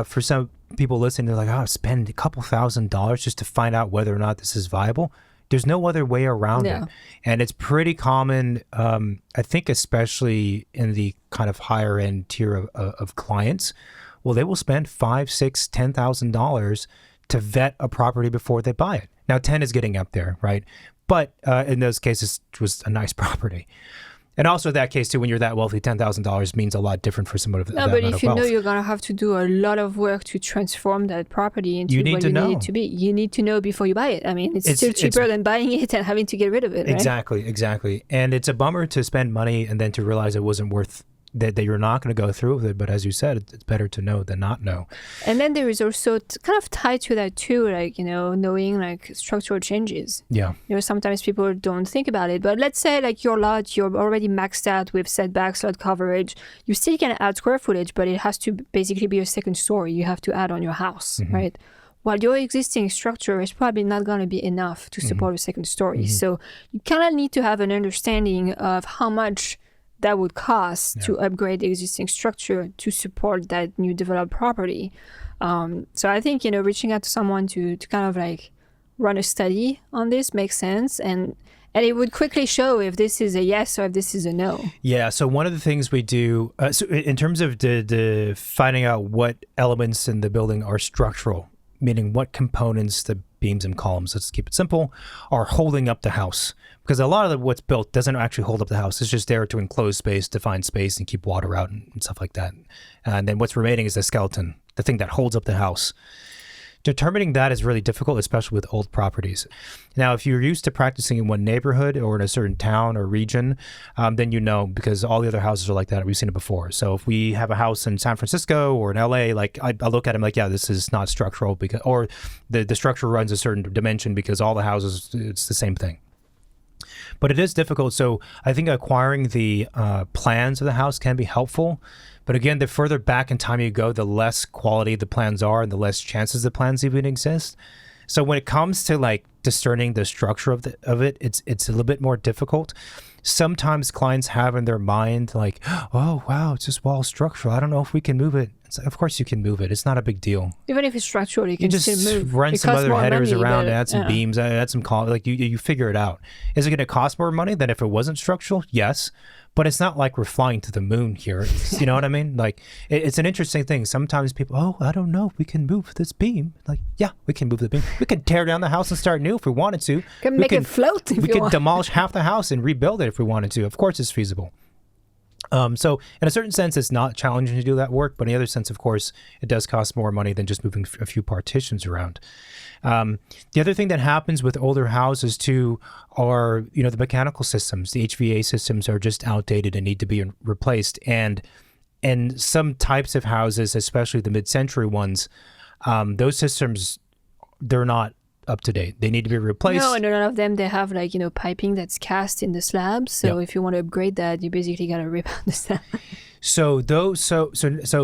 for some people listening, they're like, spend a couple $1,000s just to find out whether or not this is viable. There's no other way around it. And it's pretty common, I think, especially in the kind of higher end tier of clients. Well, they will spend $5,000, $6,000, $10,000 to vet a property before they buy it. Now, 10 is getting up there, right? But in those cases, it was a nice property. And also that case too, when you're that wealthy, $10,000 means a lot different for someone of that amount of wealth. No, but if you know you're going to have to do a lot of work to transform that property into what you need it to be, you need to know before you buy it. I mean, it's still cheaper than buying it and having to get rid of it, right? Exactly. And it's a bummer to spend money and then to realize it wasn't worth that you're not going to go through with it. But as you said, it's better to know than not know. And then there is also kind of tied to that too, like, knowing like structural changes. Yeah. Sometimes people don't think about it, but let's say like your lot, you're already maxed out with setbacks, lot coverage. You still can add square footage, but it has to basically be a second story you have to add on your house, right? While your existing structure is probably not going to be enough to support a second story. So you kind of need to have an understanding of how much that would cost to upgrade the existing structure to support that new developed property. So I think, reaching out to someone to kind of like run a study on this makes sense. And it would quickly show if this is a yes or if this is a no. Yeah. So one of the things we do, so in terms of the finding out what elements in the building are structural, meaning what components, the beams and columns, let's keep it simple, are holding up the house. Because a lot of what's built doesn't actually hold up the house. It's just there to enclose space, define space, and keep water out and stuff like that. And then what's remaining is the skeleton, the thing that holds up the house. Determining that is really difficult, especially with old properties. Now, if you're used to practicing in one neighborhood or in a certain town or region, then because all the other houses are like that. We've seen it before. So if we have a house in San Francisco or in LA, like I look at them like, yeah, this is not structural, because, or the structure runs a certain dimension because all the houses, it's the same thing. But it is difficult. So I think acquiring the plans of the house can be helpful. But again, the further back in time you go, the less quality the plans are and the less chances the plans even exist. So when it comes to like discerning the structure of it, it's a little bit more difficult. Sometimes clients have in their mind like, oh, wow, it's just wall structural. I don't know if we can move it. It's like, of course you can move it. It's not a big deal. Even if it's structural, you can just still move. Run some other headers around, add some yeah. beams, add some columns. Like you figure it out. Is it going to cost more money than if it wasn't structural? Yes. But it's not like we're flying to the moon here. You know what I mean? Like, it's an interesting thing. Sometimes people, oh, I don't know if we can move this beam. Like, yeah, we can move the beam. We could tear down the house and start new if we wanted to. Make it float if you want. We could demolish half the house and rebuild it if we wanted to. Of course, it's feasible. So in a certain sense, it's not challenging to do that work, but in the other sense, of course, it does cost more money than just moving a few partitions around. The other thing that happens with older houses too are, the mechanical systems. The HVAC systems are just outdated and need to be replaced. And some types of houses, especially the mid-century ones, those systems, they're not up to date. They need to be replaced. No, and a lot of them, they have like, piping that's cast in the slabs. So if you want to upgrade that, you basically got to rip out the slab. So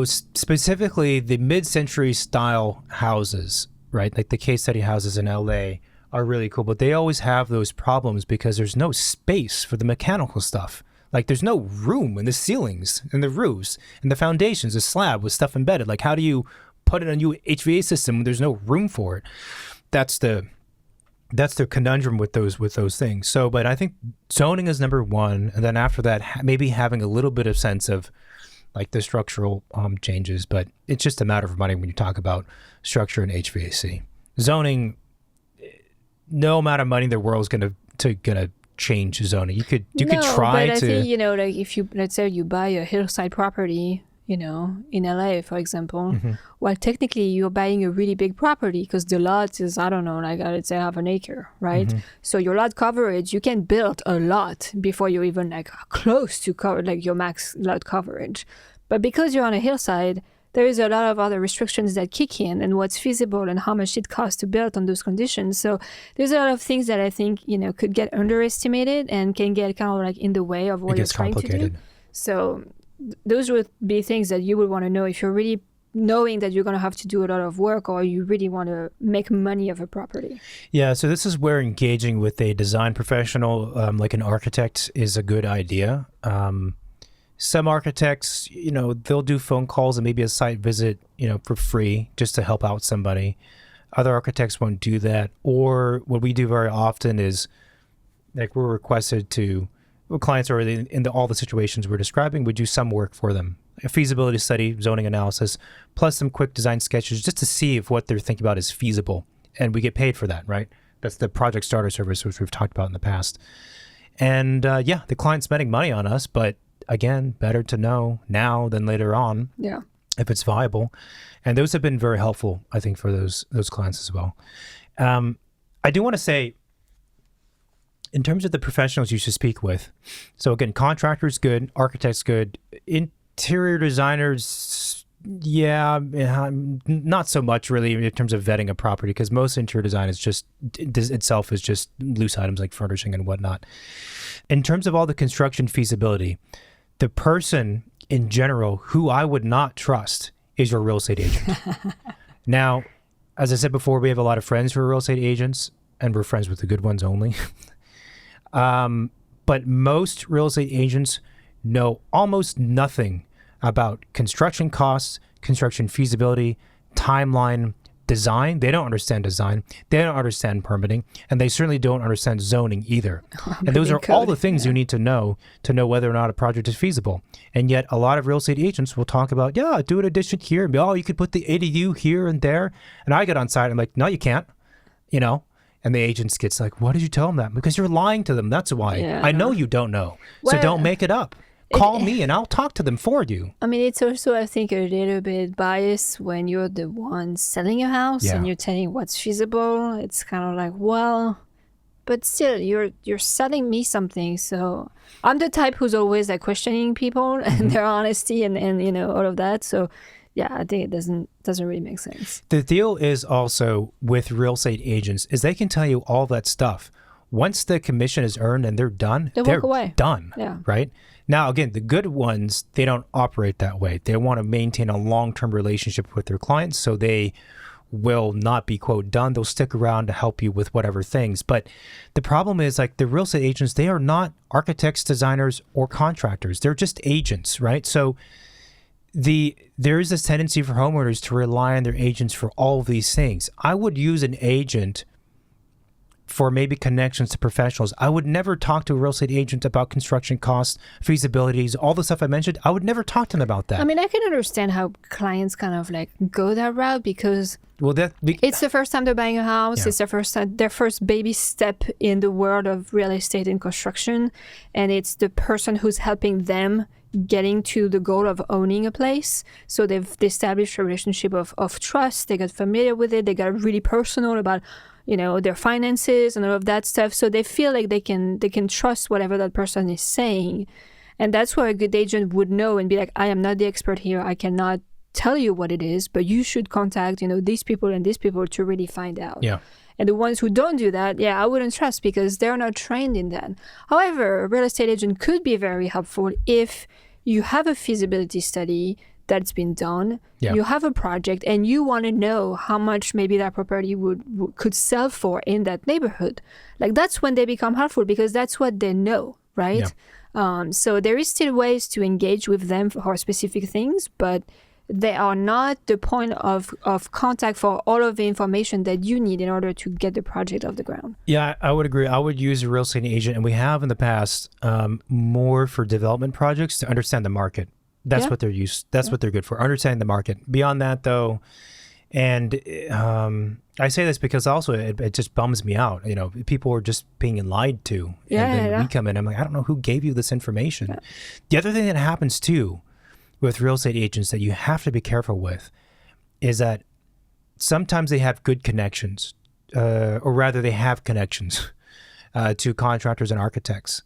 specifically the mid-century style houses, right? Like the case study houses in LA are really cool, but they always have those problems because there's no space for the mechanical stuff. Like there's no room in the ceilings and the roofs and the foundations, the slab with stuff embedded. Like how do you put in a new HVAC system when there's no room for it? That's the conundrum with those things. So, but I think zoning is number one, and then after that, maybe having a little bit of sense of like the structural changes. But it's just a matter of money when you talk about structure and HVAC. Zoning, no amount of money in the world is gonna change zoning. You could try but to. I think like if you, let's say you buy a hillside property, in LA, for example, well, technically you're buying a really big property because the lot is, I don't know, like let's say half an acre, right? So your lot coverage, you can build a lot before you're even like close to cover like your max lot coverage. But because you're on a hillside, there is a lot of other restrictions that kick in and what's feasible and how much it costs to build on those conditions. So there's a lot of things that I think, could get underestimated and can get kind of like in the way of what you're trying to do. So those would be things that you would want to know if you're really knowing that you're going to have to do a lot of work or you really want to make money of a property. Yeah, so this is where engaging with a design professional, like an architect, is a good idea. Some architects, they'll do phone calls and maybe a site visit, for free just to help out somebody. Other architects won't do that. Or what we do very often is, like, we're requested to, clients are in all the situations we're describing, we do some work for them. A feasibility study, zoning analysis, plus some quick design sketches just to see if what they're thinking about is feasible. And we get paid for that, right? That's the project starter service, which we've talked about in the past. And the client's spending money on us, but again, better to know now than later on if it's viable. And those have been very helpful, I think, for those clients as well. I do want to say, In terms of the professionals you should speak with, so again, contractors good, architects good, interior designers, yeah, not so much really in terms of vetting a property, because most interior design is just itself is just loose items like furnishing and whatnot. In terms of all the construction feasibility, the person in general who I would not trust is your real estate agent. Now, as I said before, we have a lot of friends who are real estate agents, and we're friends with the good ones only. But most real estate agents know almost nothing about construction costs, construction feasibility, timeline, design. They don't understand design. They don't understand permitting, and they certainly don't understand zoning either. And those are all the things you need to know whether or not a project is feasible. And yet a lot of real estate agents will talk about, yeah, do an addition here, and be, oh, you could put the ADU here and there. And I get on site, I'm like, no, you can't, you know? And the agents gets like, why did you tell them that? Because you're lying to them. That's why. Yeah. I know you don't know. So don't make it up. Call me and I'll talk to them for you. I mean, it's also, I think, a little bit biased when you're the one selling a house and you're telling what's feasible. It's kind of like, well, but still, you're selling me something. So I'm the type who's always like questioning people and their honesty and you know, all of that. So yeah, I think it doesn't really make sense. The deal is also with real estate agents is they can tell you all that stuff. Once the commission is earned and they're done, they're walk away. Done. Yeah. Right? Now, again, the good ones, they don't operate that way. They want to maintain a long-term relationship with their clients, so they will not be, quote, done. They'll stick around to help you with whatever things. But the problem is, like, the real estate agents, they are not architects, designers, or contractors. They're just agents, right? So there is this tendency for homeowners to rely on their agents for all of these things. I would use an agent for maybe connections to professionals. I would never talk to a real estate agent about construction costs, feasibilities, all the stuff I mentioned. I would never talk to them about that. I mean, I can understand how clients kind of like go that route because it's the first time they're buying a house. Yeah. It's their first baby step in the world of real estate and construction. And it's the person who's helping them getting to the goal of owning a place. So they've established a relationship of trust. They got familiar with it. They got really personal about, you know, their finances and all of that stuff. So they feel like they can trust whatever that person is saying. And that's where a good agent would know and be like, I am not the expert here. I cannot tell you what it is, but you should contact, you know, these people and these people to really find out. Yeah. And the ones who don't do that, yeah, I wouldn't trust because they're not trained in that. However, a real estate agent could be very helpful if you have a feasibility study that's been done, you have a project, and you want to know how much maybe that property could sell for in that neighborhood. Like that's when they become helpful because that's what they know, right? Yeah. So there is still ways to engage with them for specific things, but they are not the point of contact for all of the information that you need in order to get the project off the ground. Yeah, I would agree. I would use a real estate agent, and we have in the past more for development projects to understand the market. That's what they're used. That's what they're good for. Understanding the market. Beyond that, though, and I say this because also it just bums me out. You know, people are just being lied to. And then we come in. I'm like, I don't know who gave you this information. Yeah. The other thing that happens too with real estate agents that you have to be careful with is that sometimes they have good connections, or rather, they have connections to contractors and architects,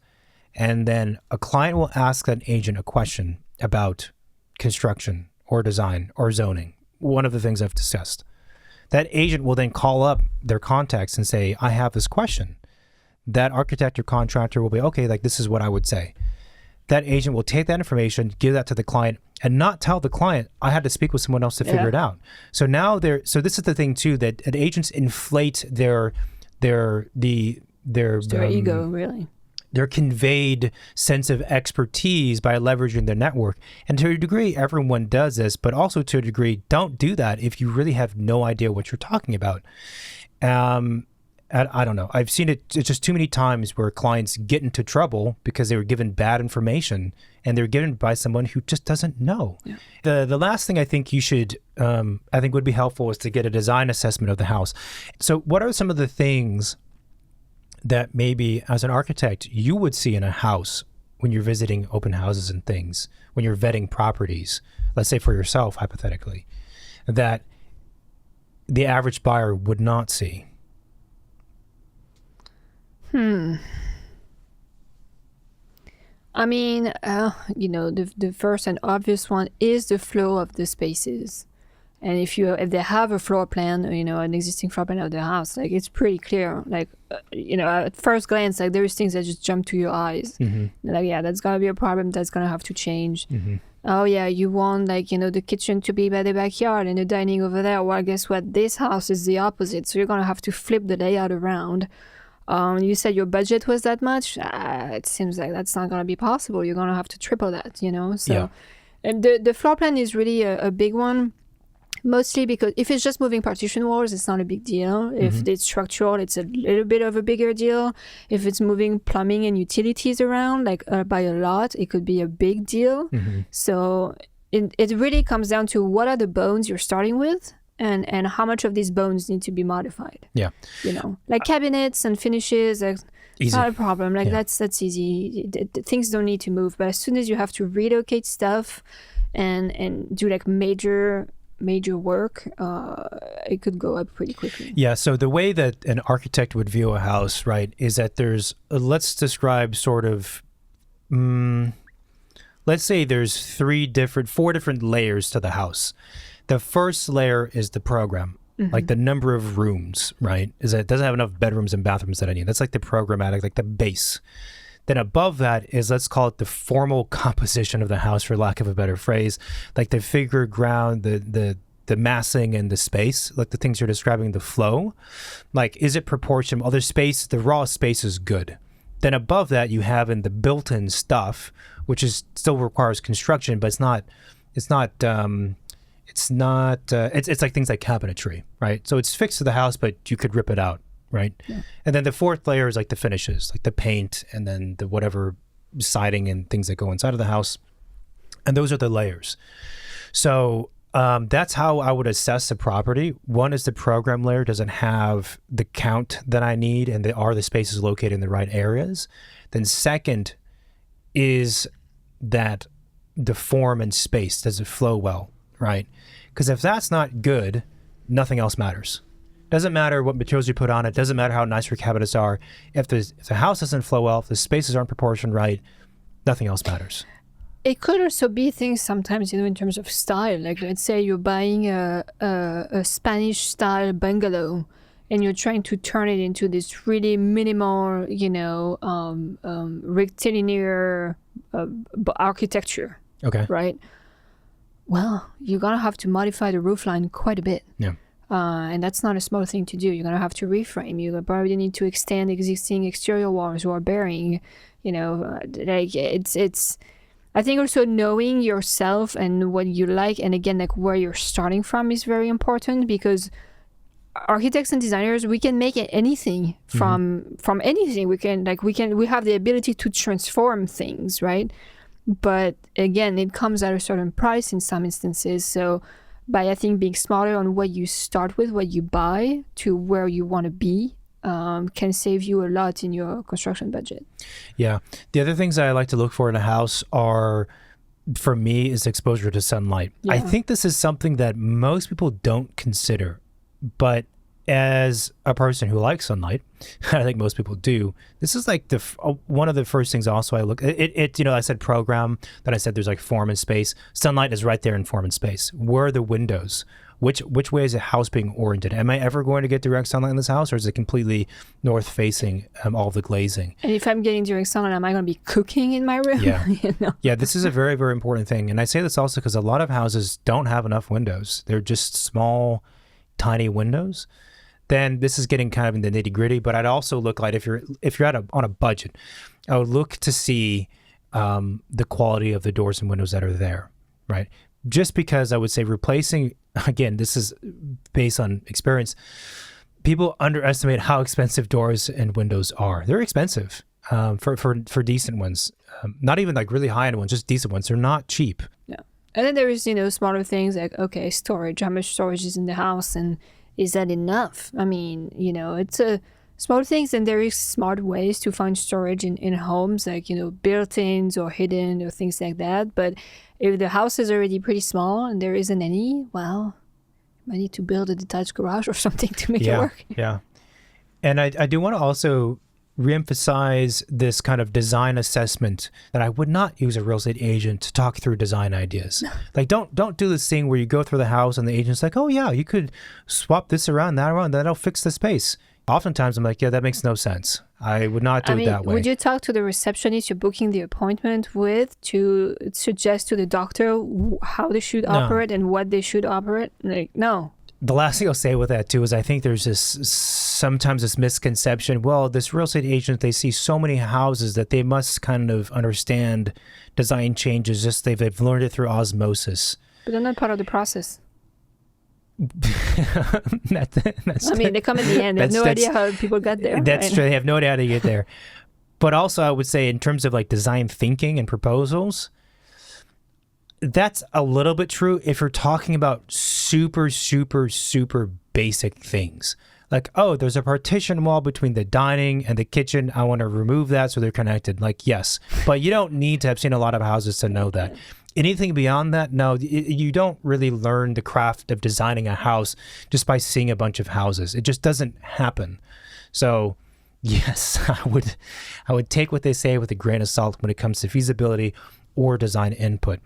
and then a client will ask that agent a question about construction or design or zoning, one of the things I've discussed. That agent will then call up their contacts and say, I have this question. That architect or contractor will be, okay, like this is what I would say. That agent will take that information, give that to the client, and not tell the client, I had to speak with someone else to figure it out. So now so this is the thing too, that agents inflate their ego, really. Their conveyed sense of expertise by leveraging their network. And to a degree, everyone does this, but also to a degree, don't do that if you really have no idea what you're talking about. I don't know. I've seen it just too many times where clients get into trouble because they were given bad information and they're given by someone who just doesn't know. Yeah. The last thing I think you should, I think would be helpful is to get a design assessment of the house. So what are some of the things that maybe as an architect you would see in a house when you're visiting open houses and things, when you're vetting properties, let's say for yourself, hypothetically, that the average buyer would not see? I mean, the first and obvious one is the flow of the spaces. And if they have a floor plan, an existing floor plan of the house, like it's pretty clear. Like, at first glance, like there's things that just jump to your eyes. Like, yeah, that's gonna be a problem. That's gonna have to change. Oh yeah, you want the kitchen to be by the backyard and the dining over there. Well, guess what? This house is the opposite. So you're gonna have to flip the layout around. You said your budget was that much. It seems like that's not gonna be possible. You're gonna have to triple that. So, yeah. And the floor plan is really a big one. Mostly because if it's just moving partition walls, it's not a big deal. If it's structural, it's a little bit of a bigger deal. If it's moving plumbing and utilities around, by a lot, it could be a big deal. So it really comes down to what are the bones you're starting with and how much of these bones need to be modified. Yeah. Like cabinets and finishes, it's not a problem. That's easy. Things don't need to move. But as soon as you have to relocate stuff and do major work, it could go up pretty quickly. Yeah, so the way that an architect would view a house, right, is that there's, let's describe sort of, let's say there's 4 different layers to the house. The first layer is the program, like the number of rooms, right, is that it doesn't have enough bedrooms and bathrooms that I need. That's like the programmatic, like the base. Then above that is, let's call it the formal composition of the house, for lack of a better phrase, like the figure ground, the massing and the space, like the things you're describing, the flow. Like, is it proportional? Other space, the raw space is good. Then above that, you have in the built-in stuff, which is still requires construction, but it's like things like cabinetry, right? So it's fixed to the house, but you could rip it out. Right. Yeah. And then the fourth layer is like the finishes, like the paint and then the whatever siding and things that go inside of the house. And those are the layers. So that's how I would assess the property. One is the program layer. Does it have the count that I need and are the spaces located in the right areas? Then second is that the form and space. Does it flow well? Right. Because if that's not good, nothing else matters. Doesn't matter what materials you put on it. Doesn't matter how nice your cabinets are. If the house doesn't flow well, if the spaces aren't proportioned right, nothing else matters. It could also be things sometimes, in terms of style. Like, let's say you're buying a Spanish style bungalow and you're trying to turn it into this really minimal, rectilinear architecture. Okay. Right? Well, you're going to have to modify the roofline quite a bit. Yeah. And that's not a small thing to do. You're going to have to reframe. You probably need to extend existing exterior walls or bearing, it's, I think also knowing yourself and what you like, and again, like where you're starting from is very important, because architects and designers, we can make anything from anything. We have the ability to transform things, right? But again, it comes at a certain price in some instances. So by, I think, being smarter on what you start with, what you buy, to where you want to be, can save you a lot in your construction budget. Yeah. The other things that I like to look for in a house are, for me, is exposure to sunlight. Yeah. I think this is something that most people don't consider, but as a person who likes sunlight, I think most people do, this is like one of the first things also I look at. I said program, then I said there's like form and space. Sunlight is right there in form and space. Where are the windows? Which way is the house being oriented? Am I ever going to get direct sunlight in this house, or is it completely north facing, all of the glazing? And if I'm getting direct sunlight, am I going to be cooking in my room? Yeah. Yeah, this is a very, very important thing. And I say this also because a lot of houses don't have enough windows. They're just small, tiny windows. Then this is getting kind of in the nitty gritty, but I'd also look like if you're on a budget, I would look to see the quality of the doors and windows that are there, right? Just because I would say replacing, again, this is based on experience, people underestimate how expensive doors and windows are. They're expensive for decent ones, not even like really high-end ones, just decent ones. They're not cheap. Yeah, and then there is smaller things like, okay, storage. How much storage is in the house, and is that enough? I mean, it's small things, and there is smart ways to find storage in homes, like, built-ins or hidden or things like that. But if the house is already pretty small and there isn't any, well, you might need to build a detached garage or something to make it work. Yeah. And I do want to also reemphasize this kind of design assessment that I would not use a real estate agent to talk through design ideas. Like, don't do this thing where you go through the house and the agent's like, oh yeah, you could swap this around, that around, that'll fix the space. Oftentimes I'm like, yeah, that makes no sense. I would not do it that way. Would you talk to the receptionist you're booking the appointment with to suggest to the doctor how they should operate and what they should operate? Like, no. The last thing I'll say with that too is I think there's sometimes this misconception. Well, this real estate agent, they see so many houses that they must kind of understand design changes. Just they've learned it through osmosis. But they're not part of the process. That's I mean, they come at the end. They have no idea how people got there. That's true. They have no idea how to get there. But also, I would say in terms of like design thinking and proposals, that's a little bit true if you're talking about super, super, super basic things. Like, oh, there's a partition wall between the dining and the kitchen. I want to remove that so they're connected. Like, yes. But you don't need to have seen a lot of houses to know that. Anything beyond that, no, you don't really learn the craft of designing a house just by seeing a bunch of houses. It just doesn't happen. So, yes, I would take what they say with a grain of salt when it comes to feasibility or design input.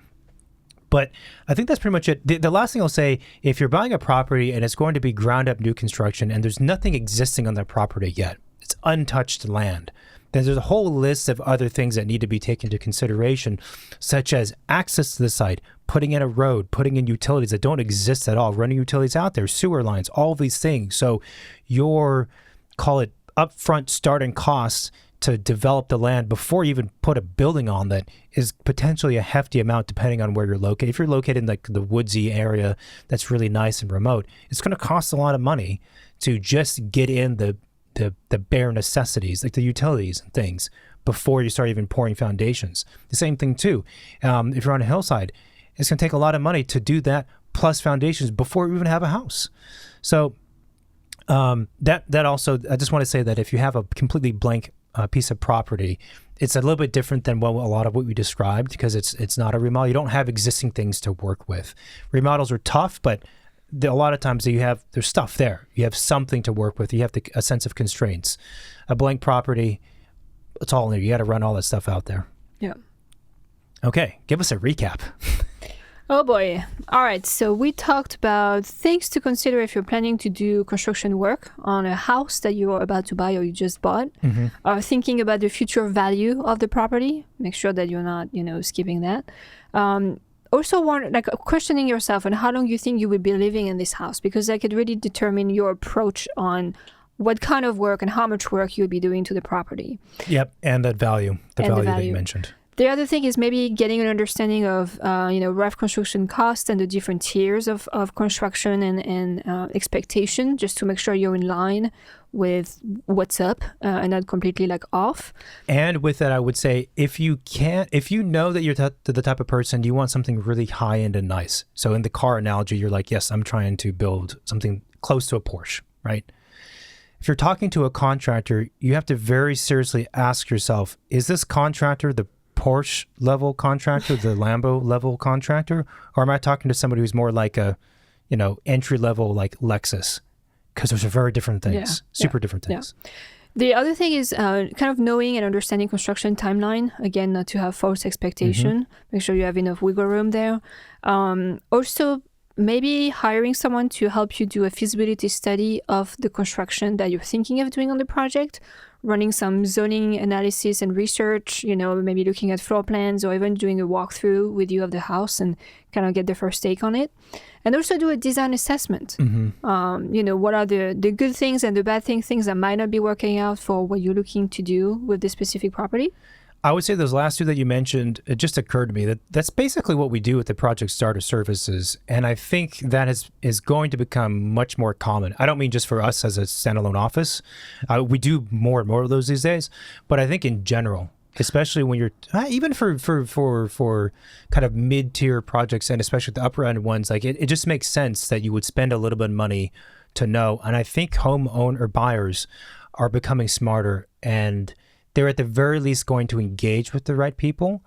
But I think that's pretty much it. The last thing I'll say, if you're buying a property and it's going to be ground up new construction and there's nothing existing on that property yet, it's untouched land, then there's a whole list of other things that need to be taken into consideration, such as access to the site, putting in a road, putting in utilities that don't exist at all, running utilities out there, sewer lines, all of these things. So your, call it upfront starting costs to develop the land before you even put a building on that is potentially a hefty amount depending on where you're located. If you're located in like the woodsy area that's really nice and remote, it's going to cost a lot of money to just get in the bare necessities, like the utilities and things, before you start even pouring foundations. The same thing too. If you're on a hillside, it's going to take a lot of money to do that plus foundations before you even have a house. So that also, I just want to say that if you have a completely blank piece of property, it's a little bit different than a lot of what we described because it's not a remodel. You don't have existing things to work with. Remodels are tough, but a lot of times there's stuff there. You have something to work with. You have a sense of constraints. A blank property, it's all new. You got to run all that stuff out there. Yeah. Okay, give us a recap. Oh boy. All right. So we talked about things to consider if you're planning to do construction work on a house that you're about to buy or you just bought. Mm-hmm. Thinking about the future value of the property. Make sure that you're not, skipping that. Also questioning yourself on how long you think you will be living in this house, because that could really determine your approach on what kind of work and how much work you'll be doing to the property. Yep. And that value, the value that you mentioned. The other thing is maybe getting an understanding of, rough construction costs and the different tiers of construction and expectation, just to make sure you're in line with what's up and not completely off. And with that, I would say if you know that you're the type of person, you want something really high end and nice. So in the car analogy, you're like, yes, I'm trying to build something close to a Porsche, right? If you're talking to a contractor, you have to very seriously ask yourself, is this contractor the Porsche level contractor, the Lambo level contractor, or am I talking to somebody who's more like a, entry level like Lexus? Because those are very different things, super different things. Yeah. The other thing is kind of knowing and understanding construction timeline. Again, not to have false expectation. Mm-hmm. Make sure you have enough wiggle room there. Also, maybe hiring someone to help you do a feasibility study of the construction that you're thinking of doing on the project, running some zoning analysis and research, maybe looking at floor plans or even doing a walkthrough with you of the house and kind of get the first take on it. And also do a design assessment. Mm-hmm. What are the good things and the bad things that might not be working out for what you're looking to do with this specific property. I would say those last two that you mentioned, it just occurred to me that's basically what we do with the project starter services. And I think that is going to become much more common. I don't mean just for us as a standalone office. We do more and more of those these days. But I think in general, especially when you're, even for kind of mid-tier projects and especially the upper end ones, it just makes sense that you would spend a little bit of money to know. And I think homeowner buyers are becoming smarter, and they're at the very least going to engage with the right people.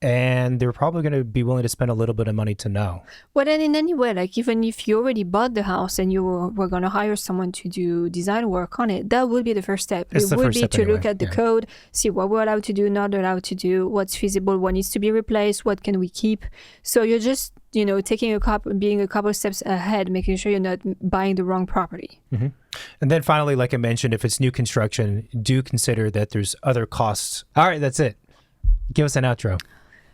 and they're probably going to be willing to spend a little bit of money to know. Well, then in any way, like even if you already bought the house and you were going to hire someone to do design work on it, that would be the first step. It's it would be to anyway. look at the code, see what we're allowed to do, not allowed to do, what's feasible, what needs to be replaced, what can we keep. So you're just, taking being a couple of steps ahead, making sure you're not buying the wrong property. Mm-hmm. And then finally, like I mentioned, if it's new construction, do consider that there's other costs. All right, that's it. Give us an outro.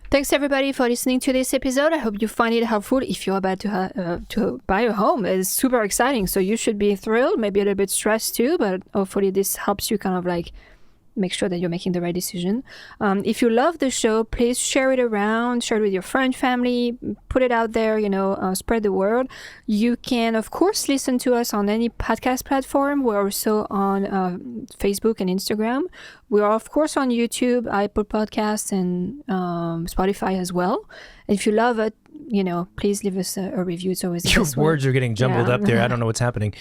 Thanks everybody for listening to this episode. I hope you find it helpful. If you're about to buy a home, it's super exciting. So you should be thrilled, maybe a little bit stressed too, but hopefully this helps you kind of like make sure that you're making the right decision. If you love the show, please share it around, share it with your friend, family, put it out there, spread the word. You can, of course, listen to us on any podcast platform. We're also on Facebook and Instagram. We are, of course, on YouTube, Apple Podcasts, and Spotify as well. And if you love it, please leave us a review. It's always the Your best one. words are getting jumbled up there. I don't know what's happening.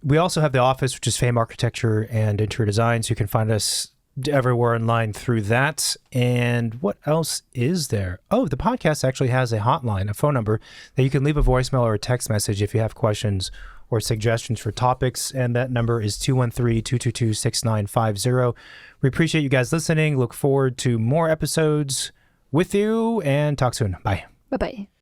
We also have The Office, which is Fame Architecture and Interior Design. So you can find us everywhere online through that. And what else is there? Oh, the podcast actually has a hotline, a phone number that you can leave a voicemail or a text message if you have questions or suggestions for topics. And that number is 213-222-6950. We appreciate you guys listening. Look forward to more episodes with you and talk soon. Bye. Bye-bye.